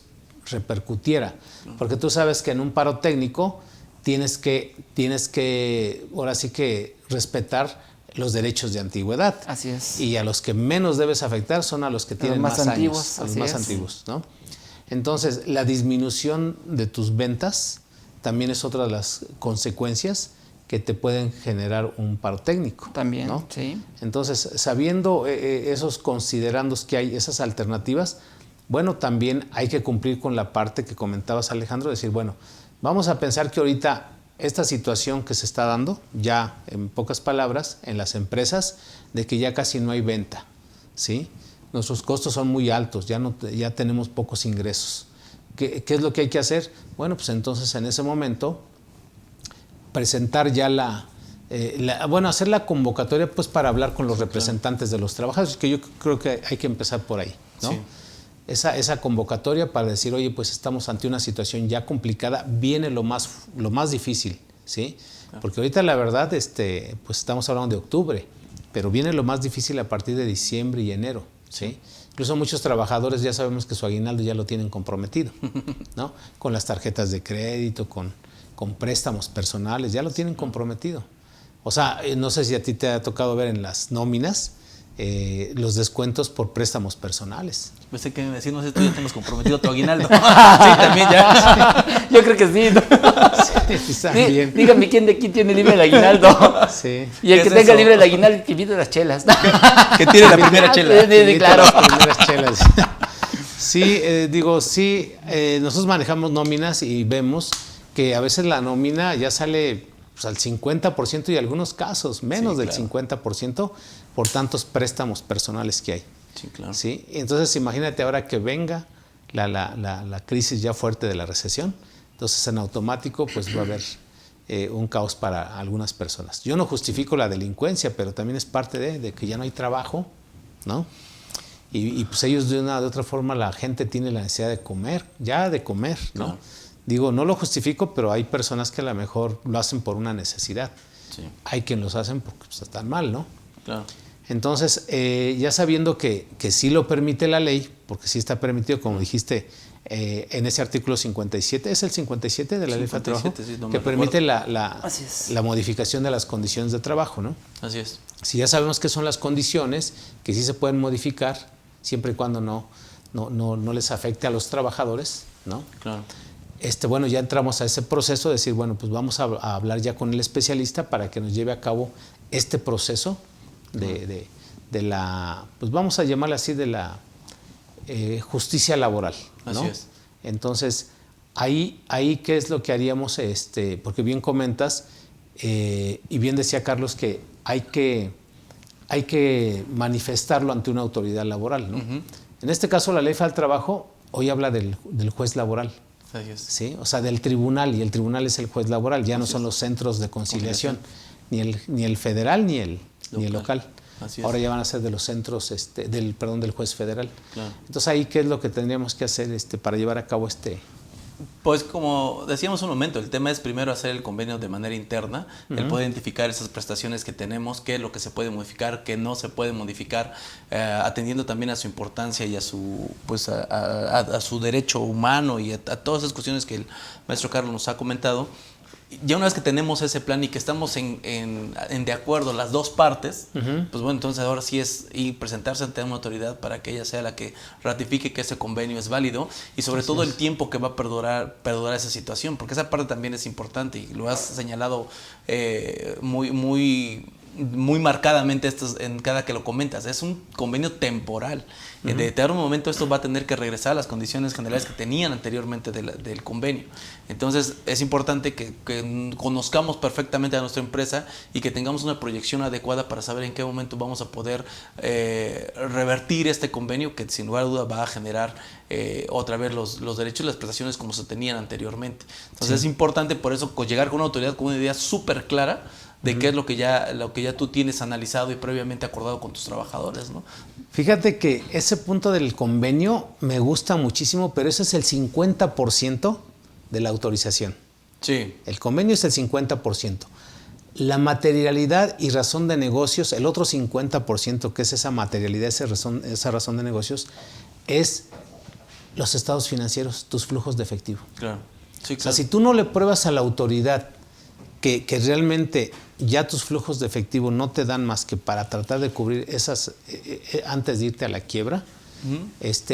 repercutiera. Porque tú sabes que en un paro técnico tienes que ahora sí que respetar los derechos de antigüedad. Así es. Y a los que menos debes afectar son a los que tienen más antiguos, años, a los más es. antiguos, ¿no? Entonces, la disminución de tus ventas también es otra de las consecuencias que te pueden generar un paro técnico. También, ¿no? sí. Entonces, sabiendo considerando que hay esas alternativas, bueno, también hay que cumplir con la parte que comentabas, Alejandro, decir, bueno, vamos a pensar que ahorita esta situación que se está dando, ya en pocas palabras, en las empresas, de que ya casi no hay venta, ¿sí? Nuestros costos son muy altos, ya tenemos pocos ingresos. ¿Qué es lo que hay que hacer? Bueno, pues entonces en ese momento presentar ya hacer la convocatoria pues para hablar con los representantes de los trabajadores, que yo creo que hay que empezar por ahí, ¿no? Sí. Esa convocatoria para decir, oye, pues estamos ante una situación ya complicada, viene lo más difícil, ¿sí? Claro. Porque ahorita la verdad, pues estamos hablando de octubre, pero viene lo más difícil a partir de diciembre y enero, ¿sí? Incluso muchos trabajadores ya sabemos que su aguinaldo ya lo tienen comprometido, ¿no? Con las tarjetas de crédito, con préstamos personales, ya lo tienen comprometido. O sea, no sé si a ti te ha tocado ver en las nóminas los descuentos por préstamos personales. Pensé que me decían, no sé, tú ya tenemos comprometido tu aguinaldo. Sí, también ya. Yo creo que sí, ¿no? Sí, también. Dígame quién de aquí tiene libre el aguinaldo. Sí. Y el ¿Qué que es tenga eso? libre el aguinaldo, que invite las chelas. Que tiene la primera chela. Sí, claro. Las primeras chelas. Sí, nosotros manejamos nóminas y vemos que a veces la nómina ya sale pues, al 50% y en algunos casos menos del 50% por tantos préstamos personales que hay. Sí, claro. ¿Sí? Entonces imagínate ahora que venga la crisis ya fuerte de la recesión, entonces en automático pues va a haber un caos para algunas personas. Yo no justifico la delincuencia, pero también es parte de que ya no hay trabajo, ¿no? Y pues ellos de una de otra forma la gente tiene la necesidad de comer, ¿no? Claro. Digo, no lo justifico, pero hay personas que a lo mejor lo hacen por una necesidad. Sí. Hay quien los hacen porque pues, están mal, ¿no? Claro. Entonces, ya sabiendo que sí lo permite la ley, porque sí está permitido, como dijiste, en ese artículo 57, ¿es el 57 de la Ley de Trabajo? Sí, no me que permite Así es. la modificación de las condiciones de trabajo, ¿no? Así es. Si ya sabemos qué son las condiciones, que sí se pueden modificar, siempre y cuando no les afecte a los trabajadores, ¿no? Claro. Bueno, ya entramos a ese proceso de decir, bueno, pues vamos a hablar ya con el especialista para que nos lleve a cabo este proceso de la, pues vamos a llamarla así, de la justicia laboral, ¿no? Así es. Entonces, ahí ¿qué es lo que haríamos? Porque bien comentas, y bien decía Carlos que hay que manifestarlo ante una autoridad laboral, ¿no? Uh-huh. En este caso, la Ley Federal del Trabajo hoy habla del juez laboral. Así es. ¿Sí? O sea, del tribunal, y el tribunal es el juez laboral, ya no son los centros de conciliación, ni el federal ni el local. Así es. Ahora ya van a ser de los centros, del juez federal. Claro. Entonces ahí, ¿qué es lo que tendríamos que hacer para llevar a cabo Pues como decíamos un momento, el tema es primero hacer el convenio de manera interna, el poder identificar esas prestaciones que tenemos, qué es lo que se puede modificar, qué no se puede modificar, atendiendo también a su importancia y a su pues a su derecho humano y a todas esas cuestiones que el maestro Carlos nos ha comentado. Ya una vez que tenemos ese plan y que estamos en de acuerdo las dos partes, pues bueno, entonces ahora sí es presentarse ante una autoridad para que ella sea la que ratifique que ese convenio es válido y sobre todo el tiempo que va a perdurar esa situación, porque esa parte también es importante y lo has señalado muy muy marcadamente en cada que lo comentas. Es un convenio temporal. De determinado momento esto va a tener que regresar a las condiciones generales que tenían anteriormente del convenio. Entonces es importante que conozcamos perfectamente a nuestra empresa y que tengamos una proyección adecuada para saber en qué momento vamos a poder revertir este convenio, que sin lugar a duda va a generar otra vez los derechos y las prestaciones como se tenían anteriormente. Entonces es importante por eso llegar con una autoridad con una idea súper clara de qué es lo que ya tú tienes analizado y previamente acordado con tus trabajadores, ¿no? Fíjate que ese punto del convenio me gusta muchísimo, pero ese es el 50% de la autorización. Sí. El convenio es el 50%. La materialidad y razón de negocios, el otro 50%, que es esa materialidad, esa razón de negocios, es los estados financieros, tus flujos de efectivo. Claro. Sí, claro. O sea, si tú no le pruebas a la autoridad que realmente ya tus flujos de efectivo no te dan más que para tratar de cubrir esas antes de irte a la quiebra,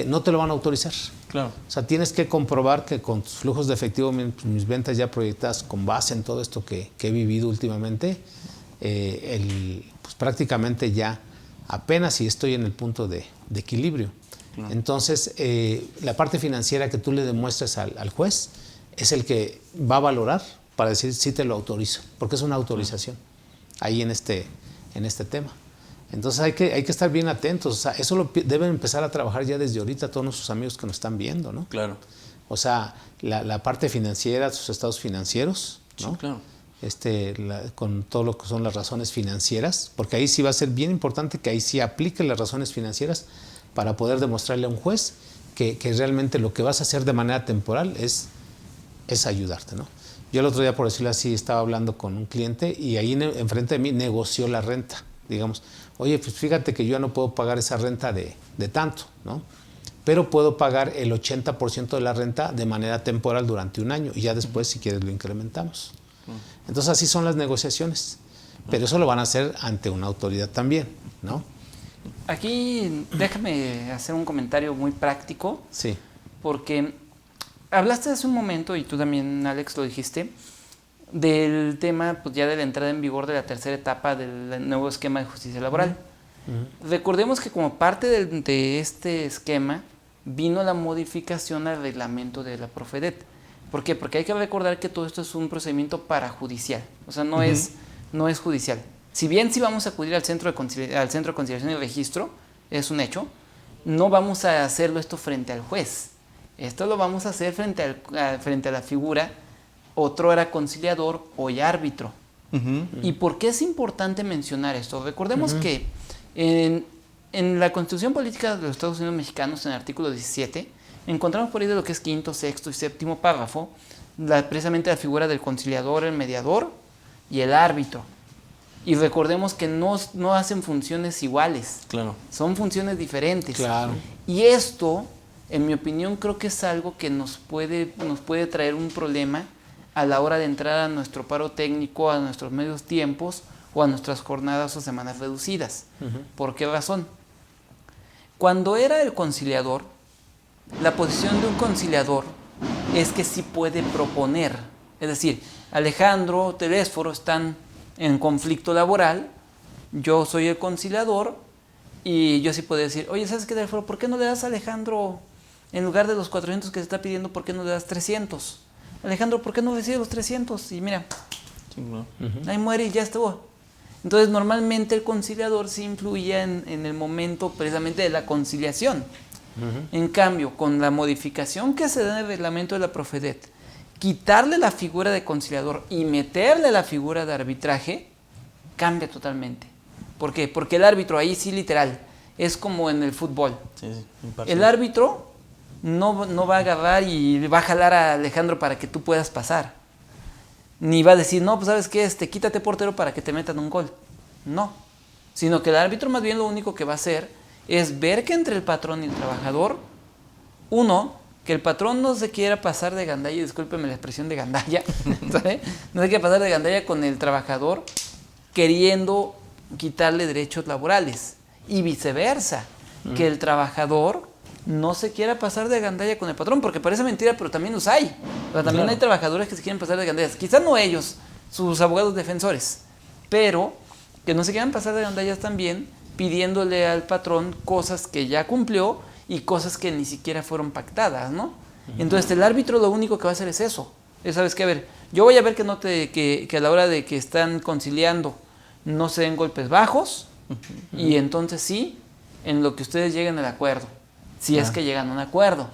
no te lo van a autorizar. Claro. O sea, tienes que comprobar que con tus flujos de efectivo, mis ventas ya proyectadas con base en todo esto que he vivido últimamente, pues prácticamente ya apenas si estoy en el punto de equilibrio. Claro. Entonces, la parte financiera que tú le demuestres al juez es el que va a valorar para decir si te lo autorizo, porque es una autorización ahí en este tema. Entonces hay que estar bien atentos. O sea, eso lo deben empezar a trabajar ya desde ahorita todos nuestros amigos que nos están viendo, ¿no? Claro. O sea, la parte financiera, sus estados financieros, ¿no? Sí, claro. Con todo lo que son las razones financieras, porque ahí sí va a ser bien importante que ahí sí aplique las razones financieras para poder demostrarle a un juez que realmente lo que vas a hacer de manera temporal es ayudarte, ¿no? Yo el otro día, por decirlo así, estaba hablando con un cliente y ahí enfrente de mí negoció la renta. Digamos, oye, pues fíjate que yo ya no puedo pagar esa renta de tanto, ¿no? Pero puedo pagar el 80% de la renta de manera temporal durante un año y ya después, si quieres, lo incrementamos. Entonces, así son las negociaciones. Pero eso lo van a hacer ante una autoridad también, ¿no? Aquí déjame hacer un comentario muy práctico. Sí. Porque hablaste hace un momento, y tú también, Alex, lo dijiste, del tema pues, ya de la entrada en vigor de la tercera etapa del nuevo esquema de justicia laboral. Recordemos que como parte de este esquema vino la modificación al reglamento de la Profedet. ¿Por qué? Porque hay que recordar que todo esto es un procedimiento parajudicial, o sea, no es judicial. Si bien sí vamos a acudir al Centro de Conciliación y Registro, es un hecho, no vamos a hacerlo esto frente al juez. Esto lo vamos a hacer frente a la figura otrora conciliador, hoy árbitro. ¿Y por qué es importante mencionar esto? Recordemos que en la Constitución Política de los Estados Unidos Mexicanos, en el artículo 17, encontramos por ahí de lo que es quinto, sexto y séptimo párrafo, precisamente la figura del conciliador, el mediador y el árbitro. Y recordemos que no hacen funciones iguales. Claro. Son funciones diferentes. Claro. Y esto, en mi opinión, creo que es algo que nos puede traer un problema a la hora de entrar a nuestro paro técnico, a nuestros medios tiempos o a nuestras jornadas o semanas reducidas. ¿Por qué razón? Cuando era el conciliador, la posición de un conciliador es que sí puede proponer. Es decir, Alejandro, Telésforo están en conflicto laboral, yo soy el conciliador y yo sí puedo decir, oye, ¿sabes qué, Telésforo? ¿Por qué no le das a Alejandro, en lugar de los 400 que se está pidiendo, por qué no le das 300? Alejandro, ¿por qué no recibe los 300? Y mira, ahí muere y ya estuvo. Entonces, normalmente el conciliador sí influía en el momento precisamente de la conciliación. En cambio, con la modificación que se da en el reglamento de la Profedet, quitarle la figura de conciliador y meterle la figura de arbitraje, cambia totalmente. ¿Por qué? Porque el árbitro ahí sí literal, es como en el fútbol. El árbitro no va a agarrar y va a jalar a Alejandro para que tú puedas pasar. Ni va a decir, no, pues ¿sabes qué? Quítate portero para que te metan un gol. No. Sino que el árbitro más bien lo único que va a hacer es ver que entre el patrón y el trabajador, que el patrón no se quiera pasar de gandalla, discúlpeme la expresión de gandalla, ¿sabe? No se quiera pasar de gandalla con el trabajador queriendo quitarle derechos laborales. Y viceversa, que el trabajador no se quiera pasar de gandalla con el patrón, porque parece mentira, pero también los hay. O sea, también hay trabajadores que se quieren pasar de gandallas. Quizás no ellos, sus abogados defensores, pero Que no se quieran pasar de rondallas también pidiéndole al patrón cosas que ya cumplió y cosas que ni siquiera fueron pactadas, ¿no? Entonces el árbitro lo único que va a hacer es eso. Sabes que, a ver, yo voy a ver que a la hora de que están conciliando no se den golpes bajos y entonces sí, en lo que ustedes lleguen al acuerdo, si es que llegan a un acuerdo.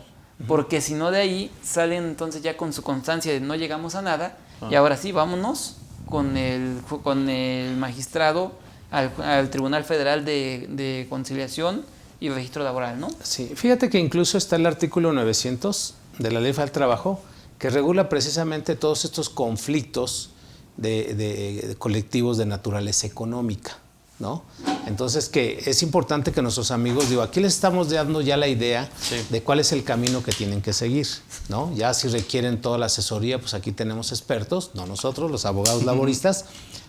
Porque si no, de ahí salen entonces ya con su constancia de no llegamos a nada y ahora sí, vámonos con el magistrado al Tribunal Federal de Conciliación y Registro Laboral, ¿no? Sí, fíjate que incluso está el artículo 900 de la Ley Federal del Trabajo que regula precisamente todos estos conflictos de colectivos de naturaleza económica, ¿no? Entonces, que es importante que nuestros amigos, digo, aquí les estamos dando ya la idea de cuál es el camino que tienen que seguir, ¿no? Ya si requieren toda la asesoría, pues aquí tenemos expertos, no nosotros, los abogados laboristas,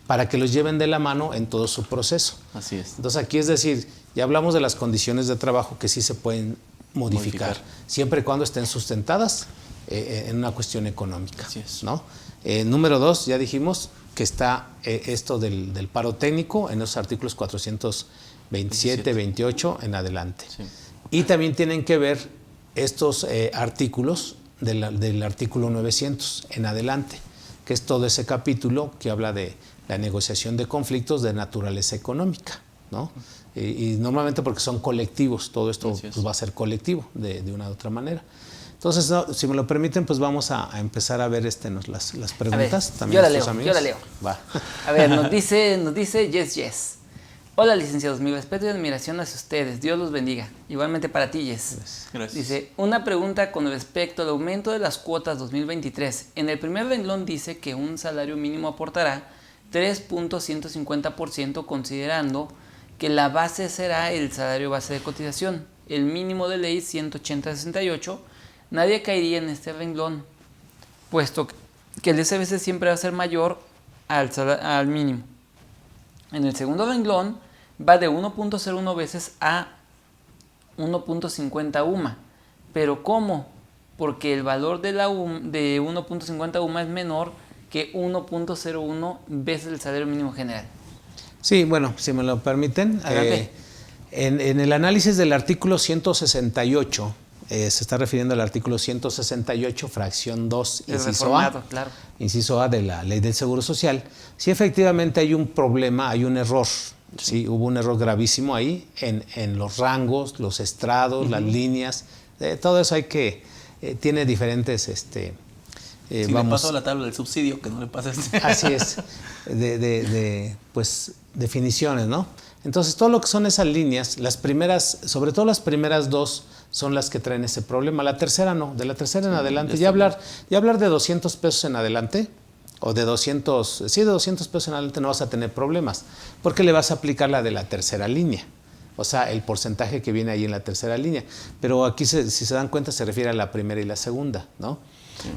para que los lleven de la mano en todo su proceso. Así es. Entonces, aquí es decir, ya hablamos de las condiciones de trabajo que sí se pueden modificar. Siempre y cuando estén sustentadas en una cuestión económica. Así es. ¿No? Número 2, ya dijimos que está esto del paro técnico en los artículos 427, 28 en adelante. Sí. Y también tienen que ver estos artículos del artículo 900 en adelante, que es todo ese capítulo que habla de la negociación de conflictos de naturaleza económica, ¿no? Y normalmente porque son colectivos, todo esto pues, va a ser colectivo de una u otra manera. Entonces, no, si me lo permiten, pues vamos a empezar a ver las preguntas. Ver, también yo la leo. Va. A ver, nos dice Yes. Hola, licenciados, mi respeto y admiración hacia ustedes. Dios los bendiga. Igualmente para ti, Yes. Gracias. Dice, una pregunta con respecto al aumento de las cuotas 2023. En el primer renglón dice que un salario mínimo aportará 3.150% considerando que la base será el salario base de cotización. El mínimo de ley 180.68. Nadie caería en este renglón, puesto que el SBC siempre va a ser mayor al mínimo. En el segundo renglón va de 1.01 veces a 1.50 UMA. ¿Pero cómo? Porque el valor de 1.50 UMA es menor que 1.01 veces el salario mínimo general. Sí, bueno, si me lo permiten. En el análisis del artículo 168, se está refiriendo al artículo 168, fracción 2, inciso A, claro. Inciso A de la Ley del Seguro Social. Sí, efectivamente hay un problema, hay un error. Sí, hubo un error gravísimo ahí en los rangos, los estrados, las líneas. Todo eso tiene diferentes... si le paso la tabla del subsidio, que no le pases. Así es, pues, definiciones, ¿no? Entonces, todo lo que son esas líneas, las primeras, sobre todo las primeras dos, son las que traen ese problema. La tercera no, de la tercera en adelante. Ya hablar de 200 pesos en adelante, o de 200 pesos en adelante no vas a tener problemas, porque le vas a aplicar la de la tercera línea. O sea, el porcentaje que viene ahí en la tercera línea. Pero aquí, si se dan cuenta, se refiere a la primera y la segunda, ¿no?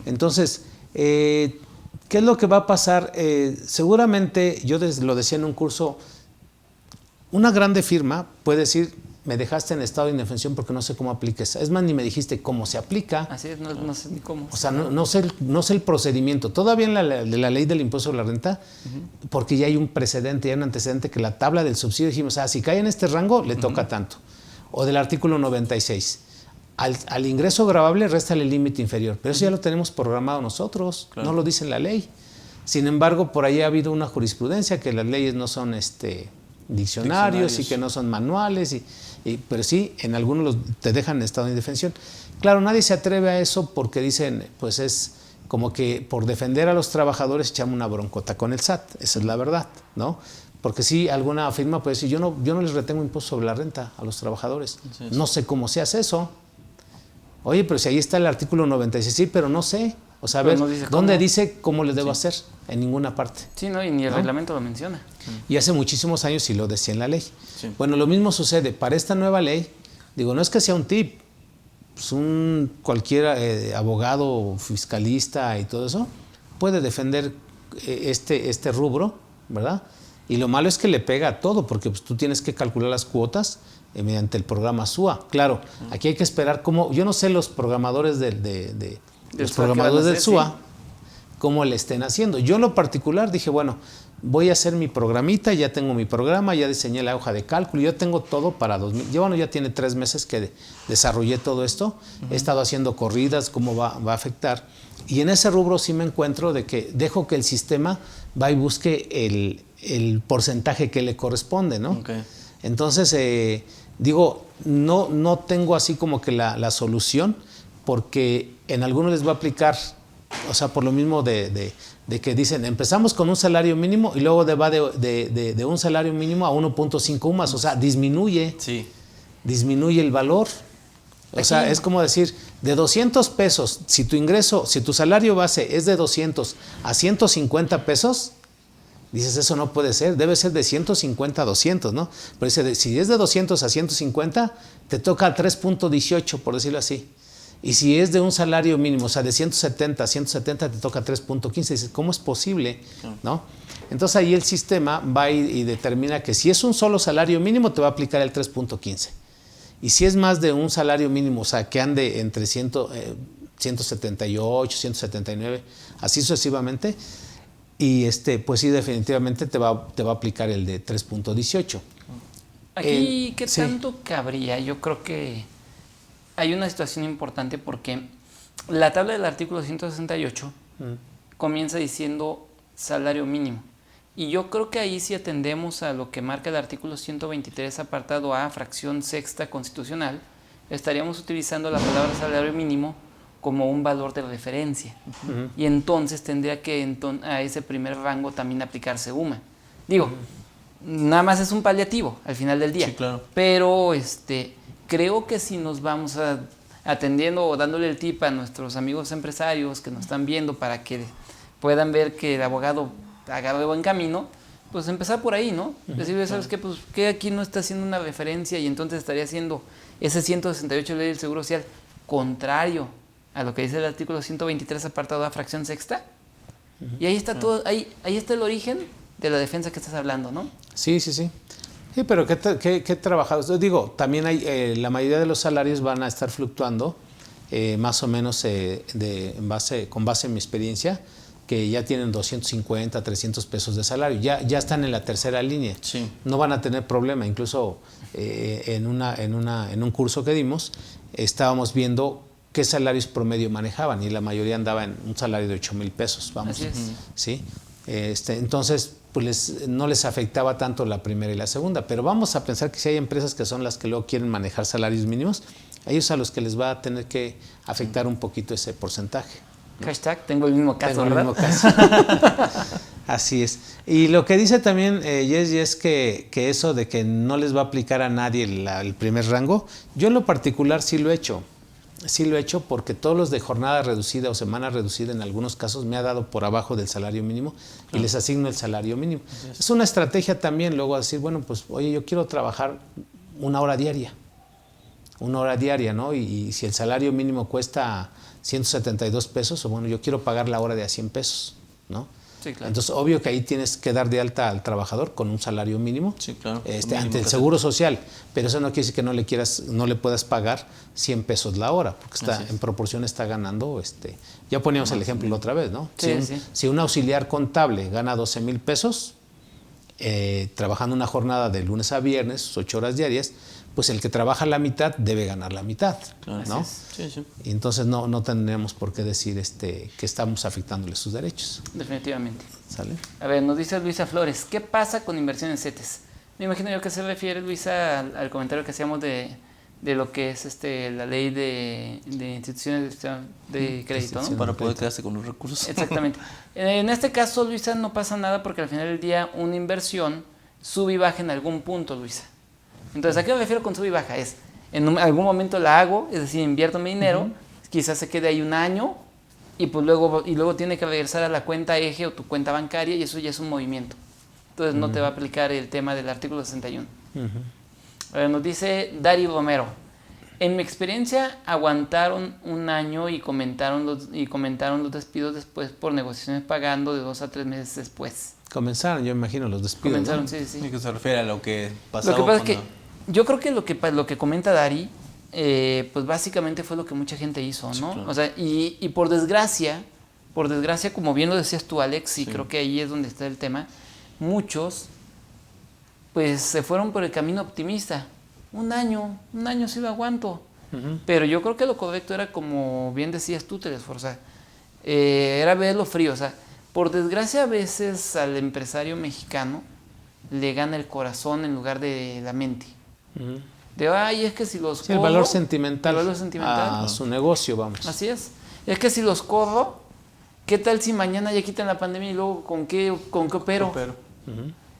Entonces, ¿qué es lo que va a pasar? Seguramente, yo lo decía en un curso, una grande firma puede decir, me dejaste en estado de indefensión porque no sé cómo apliques. Es más, ni me dijiste cómo se aplica. Así es, no sé ni cómo. O sea, no sé el procedimiento. Todavía en la ley del impuesto sobre la renta, porque ya hay un precedente, ya hay un antecedente que la tabla del subsidio dijimos, si cae en este rango, le toca tanto. O del artículo 96. Al ingreso gravable réstale el límite inferior, pero eso ya lo tenemos programado nosotros, no lo dice la ley. Sin embargo, por ahí ha habido una jurisprudencia que las leyes no son diccionarios y que no son manuales, pero sí, en algunos te dejan en estado de indefensión. Claro, nadie se atreve a eso porque dicen, pues es como que por defender a los trabajadores echamos una broncota con el SAT, esa es la verdad, ¿no? Porque sí, alguna firma puede decir, yo no les retengo impuesto sobre la renta a los trabajadores, no sé cómo se hace eso. Oye, pero si ahí está el artículo 96, sí, pero no sé. O sea, a ver, ¿dónde dice cómo le debo hacer? En ninguna parte. Sí, no, y ni el reglamento lo menciona. Y hace muchísimos años sí lo decía en la ley. Sí. Bueno, lo mismo sucede para esta nueva ley. Digo, no es que sea un tip. Pues cualquier abogado, fiscalista y todo eso puede defender este rubro, ¿verdad? Y lo malo es que le pega a todo, porque pues, tú tienes que calcular las cuotas mediante el programa SUA. Claro, aquí hay que esperar cómo... Yo no sé los programadores los programadores del SUA, cómo le estén haciendo. Yo en lo particular dije, bueno, voy a hacer mi programita, ya tengo mi programa, ya diseñé la hoja de cálculo, yo tengo todo para 2000. Bueno, ya tiene 3 meses que desarrollé todo esto, he estado haciendo corridas, cómo va a afectar. Y en ese rubro sí me encuentro de que dejo que el sistema va y busque el porcentaje que le corresponde, ¿no? Okay. Entonces, digo, no tengo así como que la solución, porque en algunos les va a aplicar, o sea, por lo mismo de que dicen, empezamos con un salario mínimo y luego va de un salario mínimo a 1.5 UMAS, o sea, disminuye el valor. O sea, es como decir, de 200 pesos, si tu salario base es de 200 a 150 pesos, dices, eso no puede ser, debe ser de 150 a 200, ¿no? Pero dice, si es de 200 a 150, te toca 3.18, por decirlo así. Y si es de un salario mínimo, o sea, de 170 a 170, te toca 3.15. Dices, ¿cómo es posible? ¿No? Entonces ahí el sistema va y determina que si es un solo salario mínimo, te va a aplicar el 3.15. Y si es más de un salario mínimo, o sea, que ande entre 178, 179, así sucesivamente, y pues sí, definitivamente te va a aplicar el de 3.18. Aquí, ¿qué tanto cabría? Yo creo que hay una situación importante porque la tabla del artículo 168 comienza diciendo salario mínimo. Y yo creo que ahí, si atendemos a lo que marca el artículo 123, apartado A, fracción sexta constitucional, estaríamos utilizando la palabra salario mínimo como un valor de referencia. Y entonces tendría que a ese primer rango también aplicarse UMA. Digo, nada más es un paliativo al final del día. Sí, claro. Pero creo que si nos vamos atendiendo o dándole el tip a nuestros amigos empresarios que nos están viendo para que puedan ver que el abogado agarre buen camino, pues empezar por ahí, ¿no? Decirle, ¿sabes qué? Pues que aquí no está haciendo una referencia y entonces estaría haciendo ese 168 de ley del Seguro Social contrario a lo que dice el artículo 123 apartado A, fracción sexta. Y ahí está todo, ahí está el origen de la defensa que estás hablando, ¿no? Sí. Sí, pero ¿qué trabajados? Digo, también hay, la mayoría de los salarios van a estar fluctuando, más o menos con base en mi experiencia, que ya tienen 250, 300 pesos de salario, ya están en la tercera línea. Sí. No van a tener problema. Incluso en un curso que dimos, estábamos viendo qué salarios promedio manejaban y la mayoría andaba en un salario de 8,000 pesos. Vamos. Así es. ¿Sí? Entonces, pues no les afectaba tanto la primera y la segunda, pero vamos a pensar que si hay empresas que son las que luego quieren manejar salarios mínimos, a ellos a los que les va a tener que afectar un poquito ese porcentaje. Hashtag, tengo el mismo caso, ¿verdad? Tengo el mismo caso. Así es. Y lo que dice también Jessy es que eso de que no les va a aplicar a nadie el primer rango, yo en lo particular sí lo he hecho. Sí lo he hecho porque todos los de jornada reducida o semana reducida en algunos casos me ha dado por abajo del salario mínimo y les asigno el salario mínimo. Es una estrategia también luego decir, bueno, pues oye, yo quiero trabajar una hora diaria, ¿no? Y si el salario mínimo cuesta 172 pesos, o bueno, yo quiero pagar la hora de a 100 pesos, ¿no? Sí, claro. Entonces, obvio que ahí tienes que dar de alta al trabajador con un salario mínimo, sí, claro, ante el Seguro Social, pero eso no quiere decir que no le puedas pagar 100 pesos la hora, porque en proporción está ganando, ya poníamos el ejemplo la otra vez, ¿no? Sí, si un auxiliar contable gana 12,000 pesos, trabajando una jornada de lunes a viernes, 8 horas diarias, pues el que trabaja la mitad debe ganar la mitad, claro, ¿no? Sí. Y entonces no tendríamos por qué decir que estamos afectándole sus derechos. Definitivamente. ¿Sale? A ver, nos dice Luisa Flores, ¿qué pasa con inversión en CETES? Me imagino yo que se refiere, Luisa, al comentario que hacíamos de lo que es la ley de instituciones de crédito, ¿no? Para poder quedarse con los recursos. Exactamente. En este caso, Luisa, no pasa nada porque al final del día una inversión sube y baja en algún punto, Luisa. Entonces, ¿a qué me refiero con sube y baja? En algún momento la hago, es decir, invierto mi dinero, quizás se quede ahí un año y pues luego tiene que regresar a la cuenta eje o tu cuenta bancaria y eso ya es un movimiento. Entonces no te va a aplicar el tema del artículo 61. Nos dice Dari Romero, en mi experiencia aguantaron un año y comentaron los despidos después por negociaciones pagando de 2 a 3 meses después. Comenzaron, yo imagino, los despidos. Comenzaron, ¿no? sí. ¿Y que se refiere a lo que pasó? Lo que pasa es que yo creo que lo que comenta Dari, pues básicamente fue lo que mucha gente hizo, ¿no? Sí, claro. O sea, y por desgracia, como bien lo decías tú, Alex, y creo que ahí es donde está el tema, muchos pues se fueron por el camino optimista. Un año sí lo aguanto. Pero yo creo que lo correcto era, como bien decías tú, Telesforza, era verlo frío. O sea, por desgracia a veces al empresario mexicano le gana el corazón en lugar de la mente. De, ay, es que si los corro... el valor sentimental, el valor sentimental a su negocio, vamos. Así es. Es que si los corro, ¿qué tal si mañana ya quitan la pandemia y luego con qué opero?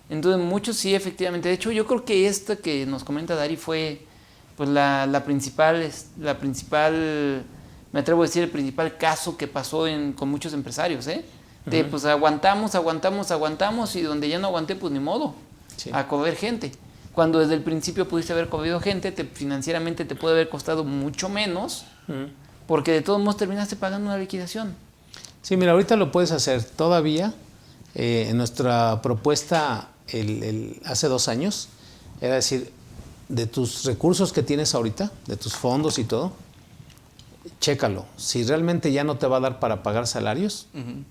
Entonces muchos sí, efectivamente. De hecho, yo creo que esto que nos comenta Dari fue pues la principal, me atrevo a decir, el principal caso que pasó con muchos empresarios, de pues aguantamos y donde ya no aguanté, pues ni modo, a correr gente. Cuando desde el principio pudiste haber corrido gente, financieramente te puede haber costado mucho menos, porque de todos modos terminaste pagando una liquidación. Sí, mira, ahorita lo puedes hacer todavía. En nuestra propuesta hace 2 años, era decir, de tus recursos que tienes ahorita, de tus fondos y todo, chécalo. Si realmente ya no te va a dar para pagar salarios,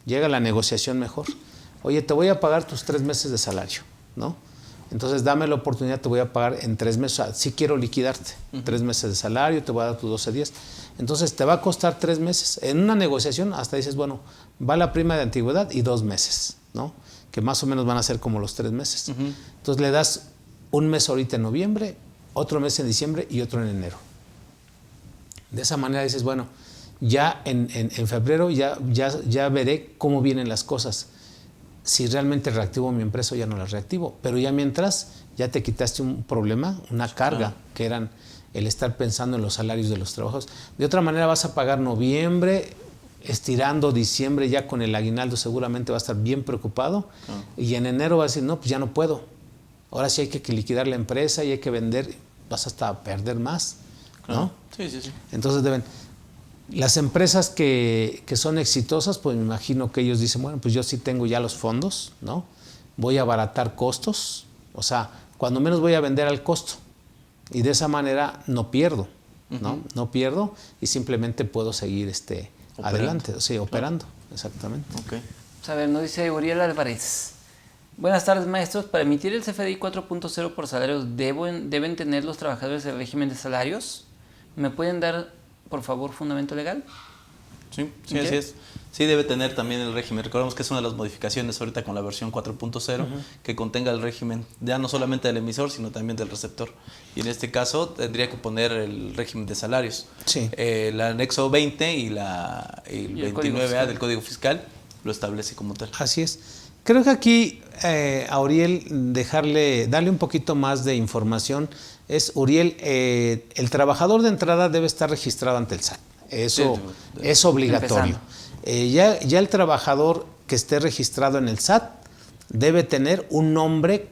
llega la negociación mejor. Oye, te voy a pagar tus 3 meses de salario, ¿no? Entonces dame la oportunidad, te voy a pagar en 3 meses. O sea, sí quiero liquidarte. 3 meses de salario, te voy a dar tus 12 días. Entonces te va a costar 3 meses. En una negociación hasta dices, bueno, va la prima de antigüedad y 2 meses, ¿no? Que más o menos van a ser como los 3 meses. Entonces le das un mes ahorita en noviembre, otro mes en diciembre y otro en enero. De esa manera dices, bueno, ya en febrero ya veré cómo vienen las cosas. Si realmente reactivo mi empresa o ya no la reactivo. Pero ya mientras, ya te quitaste un problema, una carga, que eran el estar pensando en los salarios de los trabajadores. De otra manera vas a pagar noviembre, estirando diciembre ya con el aguinaldo, seguramente va a estar bien preocupado. Y en enero vas a decir, no, pues ya no puedo. Ahora sí hay que liquidar la empresa y hay que vender, vas hasta a perder más, ¿no? Sí. Entonces las empresas que son exitosas, pues me imagino que ellos dicen, bueno, pues yo sí tengo ya los fondos, ¿no? Voy a abaratar costos, o sea, cuando menos voy a vender al costo. Y de esa manera no pierdo, ¿no? No pierdo y simplemente puedo seguir adelante, o sea, operando, exactamente. Okay. A ver, nos dice Uriel Álvarez. Buenas tardes, maestros. Para emitir el CFDI 4.0 por salarios, ¿deben tener los trabajadores el régimen de salarios? ¿Me pueden dar, por favor, fundamento legal? Sí, así es. Sí, debe tener también el régimen. Recordemos que es una de las modificaciones ahorita con la versión 4.0 que contenga el régimen ya no solamente del emisor, sino también del receptor. Y en este caso tendría que poner el régimen de salarios. Sí. El anexo 20 y el 29A del Código Fiscal lo establece como tal. Así es. Creo que aquí a Uriel darle un poquito más de información. Uriel, el trabajador de entrada debe estar registrado ante el SAT. Eso es obligatorio. Ya el trabajador que esté registrado en el SAT debe tener un nombre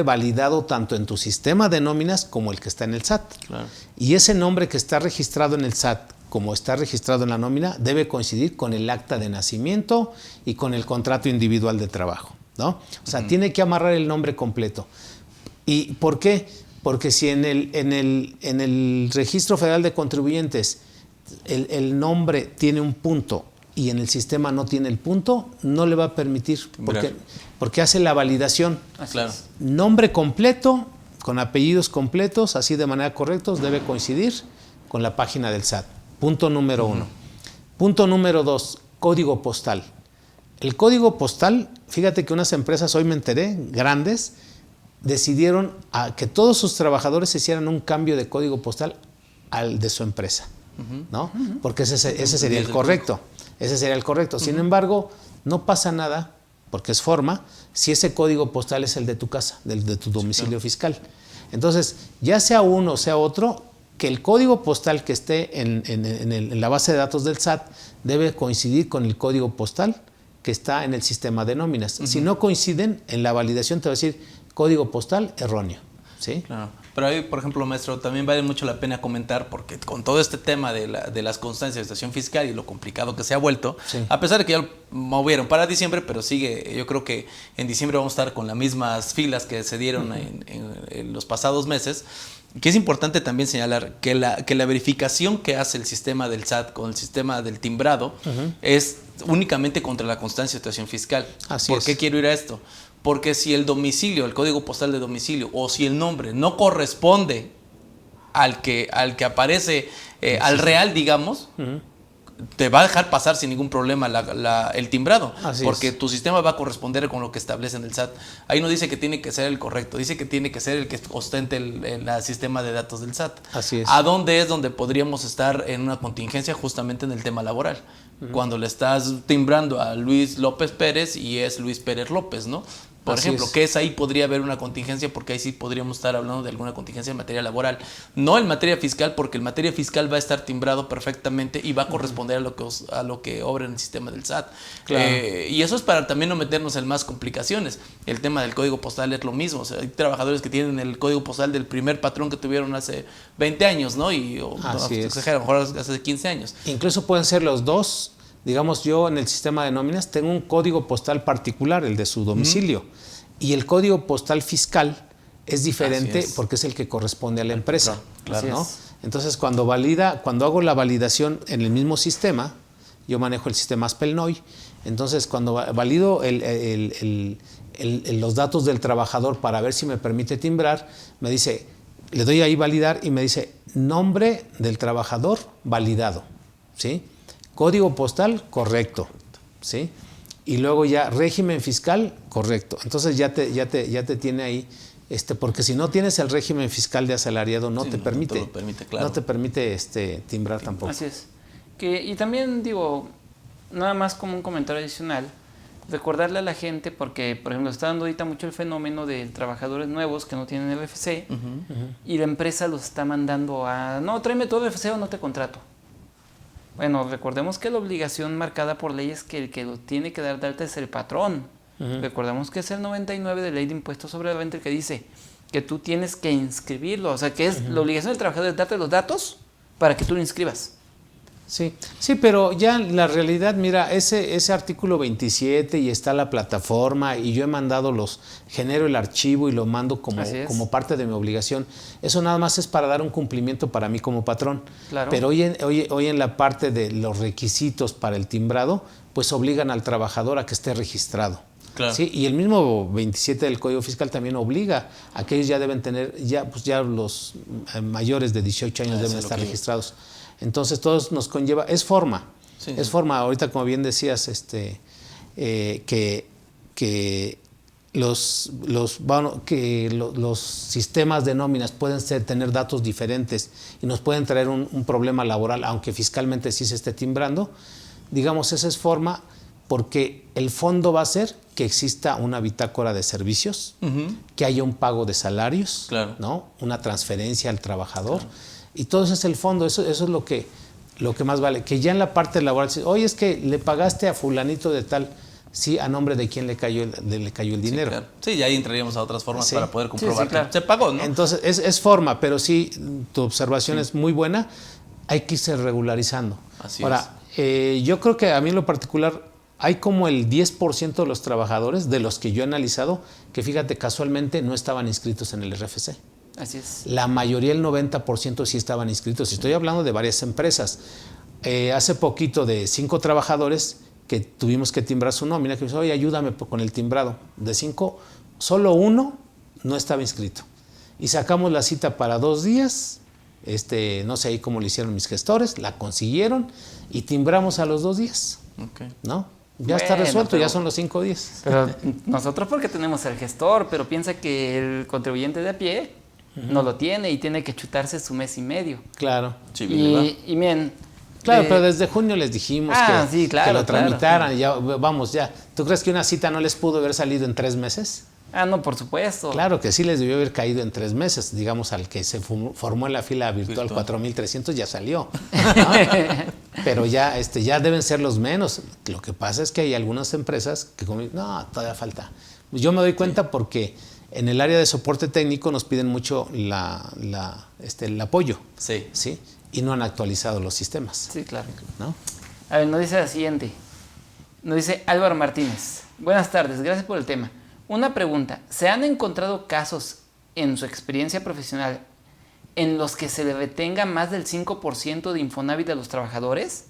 validado tanto en tu sistema de nóminas como el que está en el SAT. Claro. Y ese nombre que está registrado en el SAT, como está registrado en la nómina, debe coincidir con el acta de nacimiento y con el contrato individual de trabajo, ¿no? O sea, tiene que amarrar el nombre completo. ¿Y por qué? Porque si en el Registro Federal de Contribuyentes el nombre tiene un punto y en el sistema no tiene el punto, no le va a permitir, porque hace la validación. Claro. Nombre completo, con apellidos completos, así de manera correcta, debe coincidir con la página del SAT. Punto número 1. Punto número 2, código postal. El código postal, fíjate que unas empresas, hoy me enteré, grandes, decidieron que todos sus trabajadores hicieran un cambio de código postal al de su empresa, ¿no? Porque ese sería el correcto. Ese sería el correcto. Sin embargo, no pasa nada, porque es forma, si ese código postal es el de tu casa, de tu domicilio fiscal. Entonces, ya sea uno o sea otro, que el código postal que esté en la base de datos del SAT debe coincidir con el código postal que está en el sistema de nóminas. Si no coinciden, en la validación te va a decir código postal erróneo. ¿Sí? Claro. Pero ahí, por ejemplo, maestro, también vale mucho la pena comentar, porque con todo este tema de las constancias de estación fiscal y lo complicado que se ha vuelto, a pesar de que ya lo movieron para diciembre, pero sigue, yo creo que en diciembre vamos a estar con las mismas filas que se dieron en los pasados meses, que es importante también señalar que la verificación que hace el sistema del SAT con el sistema del timbrado es únicamente contra la constancia de situación fiscal. Así ¿Por es. qué quiero ir a esto? Porque si el domicilio, el código postal de domicilio, o si el nombre no corresponde al que aparece, al real, digamos, te va a dejar pasar sin ningún problema el timbrado. Así porque es. tu sistema va a corresponder con lo que establece en el SAT. Ahí no dice que tiene que ser el correcto, dice que tiene que ser el que ostente el sistema de datos del SAT. Así es. ¿A dónde es donde podríamos estar en una contingencia? Justamente en el tema laboral. Cuando le estás timbrando a Luis López Pérez y es Luis Pérez López, ¿no? Por Así ejemplo, es. que ahí podría haber una contingencia, porque ahí sí podríamos estar hablando de alguna contingencia en materia laboral. No en materia fiscal, porque en materia fiscal va a estar timbrado perfectamente y va a corresponder a lo que obra en el sistema del SAT. Claro. Y eso es para también no meternos en más complicaciones. El tema del código postal es lo mismo. O sea, hay trabajadores que tienen el código postal del primer patrón que tuvieron hace 20 años, ¿no? Así es. A lo mejor hace 15 años. Incluso pueden ser los dos. Digamos, yo en el sistema de nóminas tengo un código postal particular, el de su domicilio, y el código postal fiscal es diferente porque es el que corresponde a la empresa. Claro. ¿No? Entonces, cuando hago la validación en el mismo sistema, yo manejo el sistema Aspelnoy, entonces cuando valido los datos del trabajador para ver si me permite timbrar, me dice, le doy ahí validar y me dice nombre del trabajador validado, ¿sí? Código postal correcto, ¿sí? Y luego ya régimen fiscal correcto. Entonces ya te tiene ahí, porque si no tienes el régimen fiscal de asalariado no te permite, no te lo permite, claro. No te permite timbrar tampoco. Así es. Y también digo, nada más como un comentario adicional, recordarle a la gente, porque por ejemplo está dando ahorita mucho el fenómeno de trabajadores nuevos que no tienen el RFC y la empresa los está mandando a, no, tráeme todo el RFC o no te contrato. Bueno, recordemos que la obligación marcada por ley es que el que lo tiene que dar de alta es el patrón. Recordemos que es el 99 de Ley de Impuestos sobre la Venta el que dice que tú tienes que inscribirlo. O sea, que es la obligación del trabajador es darte los datos para que tú lo inscribas. Sí, pero ya la realidad, mira, ese artículo 27 y está la plataforma y yo he mandado genero el archivo y lo mando como parte de mi obligación. Eso nada más es para dar un cumplimiento para mí como patrón. Claro. Pero hoy en la parte de los requisitos para el timbrado, pues obligan al trabajador a que esté registrado. Claro. ¿Sí? Y el mismo 27 del Código Fiscal también obliga a que ellos ya deben tener, ya los mayores de 18 años deben estar registrados. Entonces, todos nos conlleva, es forma. Forma. Ahorita, como bien decías, que los sistemas de nóminas pueden tener datos diferentes y nos pueden traer un problema laboral, aunque fiscalmente sí se esté timbrando. Digamos, esa es forma, porque el fondo va a ser que exista una bitácora de servicios, que haya un pago de salarios, ¿no? Una transferencia al trabajador. Y todo eso es el fondo, eso es lo que más vale. Que ya en la parte laboral, oye, es que le pagaste a fulanito de tal, sí, a nombre de quién le cayó el dinero. Claro. Sí, ya ahí entraríamos a otras formas para poder comprobar que se pagó, ¿no? Entonces, es forma, pero sí, tu observación es muy buena, hay que irse regularizando. Así Ahora, yo creo que a mí en lo particular, hay como el 10% de los trabajadores, de los que yo he analizado, que fíjate, casualmente no estaban inscritos en el RFC. Así es. La mayoría, el 90% sí estaban inscritos. Estoy hablando de varias empresas. Hace poquito de 5 trabajadores que tuvimos que timbrar su nómina, que me dijo, oye, ayúdame con el timbrado. De 5, solo 1 no estaba inscrito. Y sacamos la cita para 2 días, no sé ahí cómo lo hicieron mis gestores, la consiguieron y timbramos a los 2 días. ¿No? Ya está resuelto, ya son los 5 días. Pero nosotros porque tenemos el gestor, pero piensa que el contribuyente de a pie no lo tiene y tiene que chutarse su mes y medio. Claro. Sí, y miren. Claro, pero desde junio les dijimos que lo tramitaran. Claro. Ya, vamos, ya. ¿Tú crees que una cita no les pudo haber salido en 3 meses? No, por supuesto. Claro que sí les debió haber caído en 3 meses. Digamos, al que se formó en la fila virtual 4,300 ya salió. ¿No? Pero ya deben ser los menos. Lo que pasa es que hay algunas empresas que todavía falta. Yo me doy cuenta porque en el área de soporte técnico nos piden mucho el apoyo. Sí. Y no han actualizado los sistemas. Sí, claro. ¿No? A ver, nos dice la siguiente. Nos dice Álvaro Martínez. Buenas tardes, gracias por el tema. Una pregunta. ¿Se han encontrado casos en su experiencia profesional en los que se le retenga más del 5% de Infonavit a los trabajadores?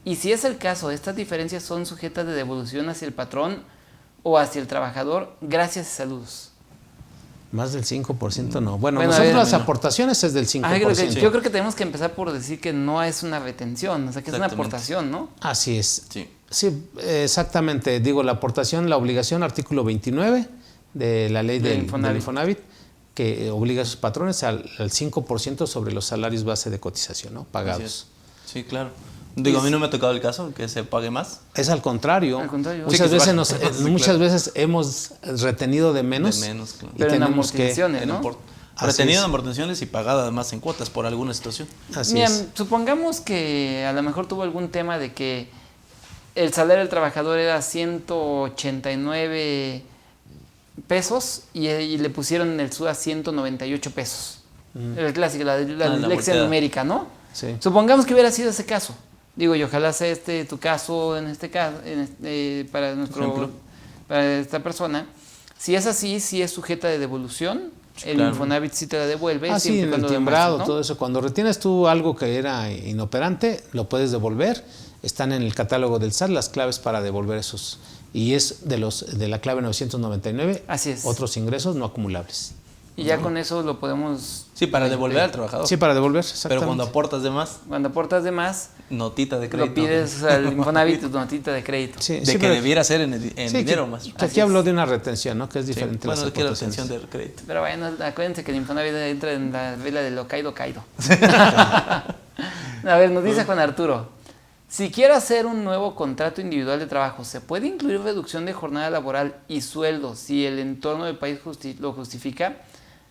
Y si es el caso, ¿estas diferencias son sujetas de devolución hacia el patrón o hacia el trabajador? Gracias y saludos. Más del 5% no. Bueno, Bueno, nosotros las bueno. aportaciones es del 5%. Yo creo que tenemos que empezar por decir que no es una retención, o sea, que es una Exactamente. aportación, ¿no? Así es. Sí. Sí, exactamente. Digo, la aportación, la obligación, artículo 29 de la ley del Infonavit, que obliga a sus patrones al 5% sobre los salarios base de cotización, ¿no? Pagados. Sí, claro. Digo, a mí no me ha tocado el caso que se pague más. Es al contrario. Al contrario. Muchas, Sí, que se veces, baje. Sí, muchas claro. veces hemos retenido de menos. De menos, claro. Y Pero en tenemos que... amortizaciones, ¿no? Así Retenido es. en amortizaciones y pagado además en cuotas por alguna situación. Así Mira, es. supongamos que a lo mejor tuvo algún tema de que el salario del trabajador era 189 pesos y le pusieron el SUA 198 pesos. El clásico, la la dislexia volteada. numérica, ¿no? Sí. Supongamos que hubiera sido ese caso. Digo, y ojalá sea tu caso en este caso, para Ejemplo. para esta persona. Si es así, si es sujeta de devolución, el claro. Infonavit sí te la devuelve. Ah, sí, siempre y en el cuando timbrado, demuestres, ¿no? todo eso. Cuando retienes tú algo que era inoperante, lo puedes devolver. Están en el catálogo del SAT las claves para devolver esos. Y es de la clave 999, Así es. otros ingresos no acumulables. Y ya con eso lo podemos... Sí, para devolver al trabajador. Sí, para devolver, Pero exactamente. cuando aportas de más, Cuando aportas de más, notita de crédito. lo pides al Infonavit, tu notita de crédito. Sí, De sí, que pero- debiera ser en sí, dinero que- más. que Así aquí es. hablo de una retención, ¿no? Que es Sí. diferente Bueno, las es que la aportaciones. retención del crédito. Pero bueno, acuérdense que el Infonavit entra en la vela de lo caído, caído. A ver, nos dice Juan Arturo. Si quiere hacer un nuevo contrato individual de trabajo, ¿se puede incluir reducción de jornada laboral y sueldo si el entorno del país lo justifica?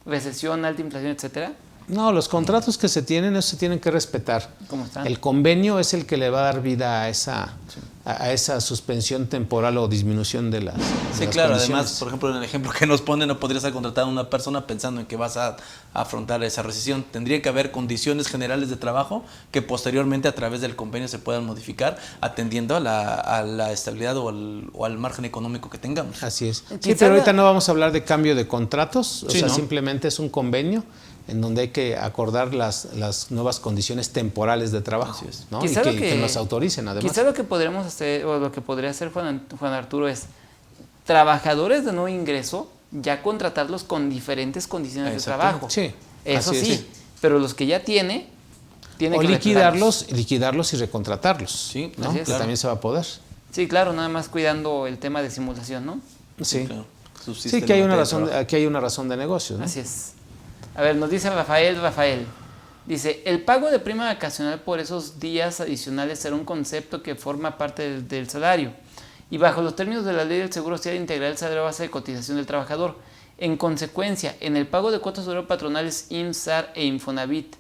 Recesión, alta inflación, etcétera. No, los contratos que se tienen, eso se tienen que respetar. ¿Cómo están? El convenio es el que le va a dar vida a esa suspensión temporal o disminución de las Sí, de las claro. condiciones. Además, por ejemplo, en el ejemplo que nos pone, no podrías contratar a una persona pensando en que vas a afrontar esa recesión. Tendría que haber condiciones generales de trabajo que posteriormente a través del convenio se puedan modificar atendiendo a la estabilidad o al margen económico que tengamos. Así es. Sí, Quizá pero la- ahorita no vamos a hablar de cambio de contratos, o Sí, sea, ¿no? simplemente es un convenio en donde hay que acordar las nuevas condiciones temporales de trabajo, Así es. ¿no? Quizá Y lo que nos autoricen además. Quizá lo que podríamos hacer, o lo que podría hacer Juan Arturo es trabajadores de nuevo ingreso, ya contratarlos con diferentes condiciones de Exactamente. trabajo. Sí, Eso así es, sí, sí. pero los que ya tiene O que liquidarlos y recontratarlos, Sí, ¿no? así Que es. claro. también se va a poder. Sí, claro, nada más cuidando el tema de simulación, ¿no? Sí, Claro. sí, Subsiste que hay la una materia de razón, trabajo. aquí hay una razón de negocio, ¿no? Así es. A ver, nos dice Rafael. Dice, el pago de prima vacacional por esos días adicionales será un concepto que forma parte del salario. Y bajo los términos de la ley del Seguro Social integral el salario base de cotización del trabajador. En consecuencia, en el pago de cuotas de oro patronales IMSS e Infonavit,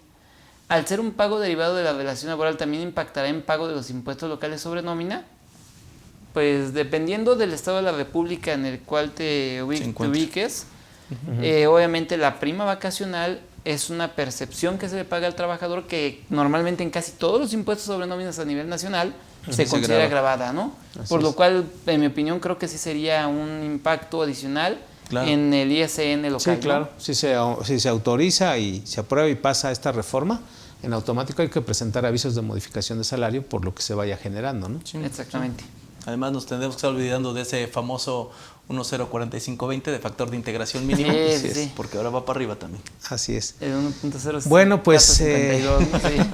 al ser un pago derivado de la relación laboral, ¿también impactará en pago de los impuestos locales sobre nómina? Pues dependiendo del estado de la república en el cual te encuentre. ubiques, obviamente la prima vacacional es una percepción que se le paga al trabajador que normalmente en casi todos los impuestos sobre nóminas a nivel nacional se se considera grava. grabada, ¿no? Así Por lo es. cual, en mi opinión, creo que sí sería un impacto adicional Claro. en el ISN local. Sí, ¿no? claro. Si se autoriza y se aprueba y pasa esta reforma, en automático hay que presentar avisos de modificación de salario por lo que se vaya generando, ¿no? Sí, Exactamente. Además, nos tendremos que estar olvidando de ese famoso 104520 de factor de integración mínimo, Sí, Así es. sí. porque ahora va para arriba también. Así es. El 1.0. Bueno, pues, 452, ¿no? Sí.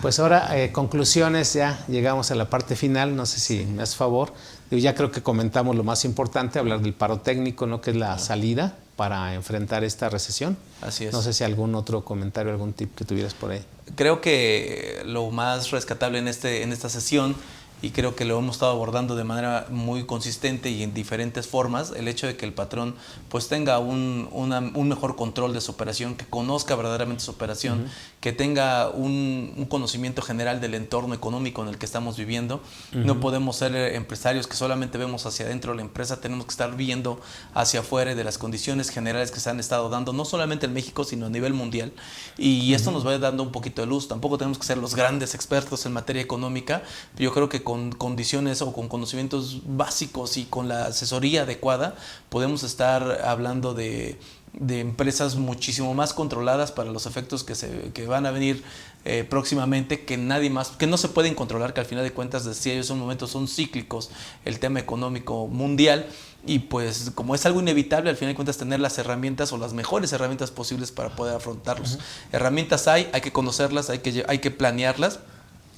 Pues ahora, conclusiones, ya llegamos a la parte final, no sé si me haces favor. Yo ya creo que comentamos lo más importante, hablar del paro técnico, ¿no? Que es la salida para enfrentar esta recesión. Así es. No sé si algún otro comentario, algún tip que tuvieras por ahí. Creo que lo más rescatable en esta sesión, y creo que lo hemos estado abordando de manera muy consistente y en diferentes formas, el hecho de que el patrón pues tenga un mejor control de su operación, que conozca verdaderamente su operación, que tenga un conocimiento general del entorno económico en el que estamos viviendo. No podemos ser empresarios que solamente vemos hacia adentro de la empresa, tenemos que estar viendo hacia afuera de las condiciones generales que se han estado dando, no solamente en México, sino a nivel mundial. Y esto nos va dando un poquito de luz. Tampoco tenemos que ser los grandes expertos en materia económica. Yo creo que con condiciones o con conocimientos básicos y con la asesoría adecuada podemos estar hablando de empresas muchísimo más controladas para los efectos que van a venir próximamente, que nadie más, que no se pueden controlar, que al final de cuentas, decía yo, son momentos, son cíclicos, el tema económico mundial, y pues como es algo inevitable, al final de cuentas tener las herramientas o las mejores herramientas posibles para poder afrontarlos. Herramientas hay que conocerlas, hay que planearlas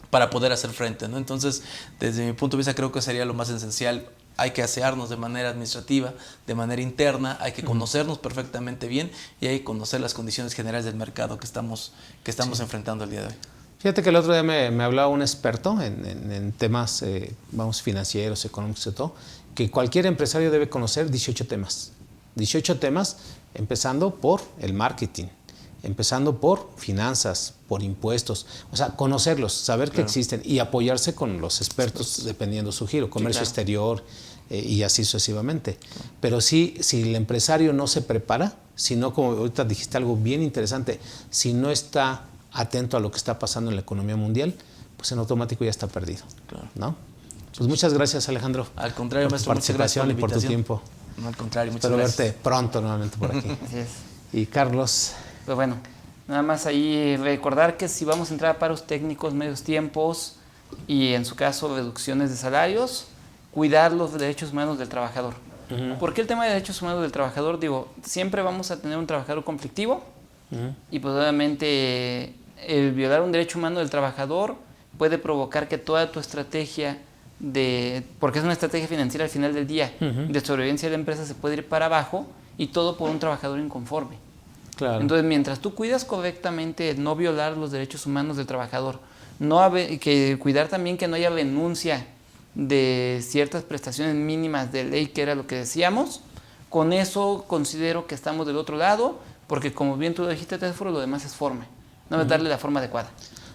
para poder hacer frente, ¿no? Entonces, desde mi punto de vista, creo que sería lo más esencial. Hay que asearnos de manera administrativa, de manera interna, hay que conocernos perfectamente bien y hay que conocer las condiciones generales del mercado que estamos enfrentando el día de hoy. Fíjate que el otro día me hablaba un experto en temas financieros, económicos y todo, que cualquier empresario debe conocer 18 temas. 18 temas, empezando por el marketing, empezando por finanzas, por impuestos, o sea, conocerlos, saber que existen y apoyarse con los expertos dependiendo su giro, comercio exterior y así sucesivamente. Pero sí, si el empresario no se prepara, si no, como ahorita dijiste algo bien interesante, si no está atento a lo que está pasando en la economía mundial, pues en automático ya está perdido, ¿no? Pues muchas gracias, Alejandro. Al contrario, por tu maestro, muchas gracias participación y por tu tiempo. No, al contrario, muchas Espero gracias. verte pronto nuevamente por aquí. Así es. Y Carlos. Pues bueno, nada más ahí recordar que si vamos a entrar a paros técnicos, medios tiempos y en su caso reducciones de salarios, cuidar los derechos humanos del trabajador. ¿Por qué el tema de derechos humanos del trabajador? Digo, siempre vamos a tener un trabajador conflictivo y pues obviamente el violar un derecho humano del trabajador puede provocar que toda tu estrategia porque es una estrategia financiera al final del día, de sobrevivencia de la empresa se puede ir para abajo y todo por un trabajador inconforme. Claro. Entonces, mientras tú cuidas correctamente no violar los derechos humanos del trabajador, que cuidar también que no haya renuncia de ciertas prestaciones mínimas de ley, que era lo que decíamos, con eso considero que estamos del otro lado, porque como bien tú lo dijiste, Tesforo, lo demás es forma, no es darle la forma adecuada.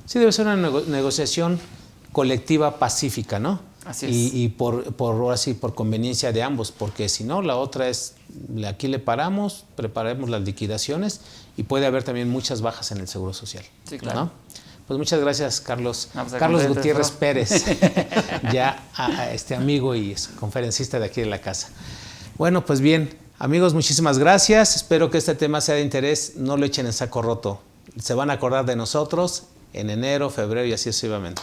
Sí, debe ser una negociación colectiva pacífica, ¿no? Así es. Y ahora sí, por conveniencia de ambos, porque si no, la otra es, aquí le paramos, preparemos las liquidaciones y puede haber también muchas bajas en el Seguro Social. Sí, claro. ¿No? Pues muchas gracias, Carlos. No, pues, Carlos Gutiérrez Pérez, ya amigo y conferencista de aquí de la casa. Bueno, pues bien, amigos, muchísimas gracias. Espero que este tema sea de interés. No lo echen en saco roto. Se van a acordar de nosotros en enero, febrero y así sucesivamente.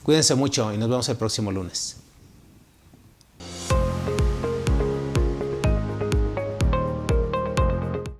Cuídense mucho y nos vemos el próximo lunes.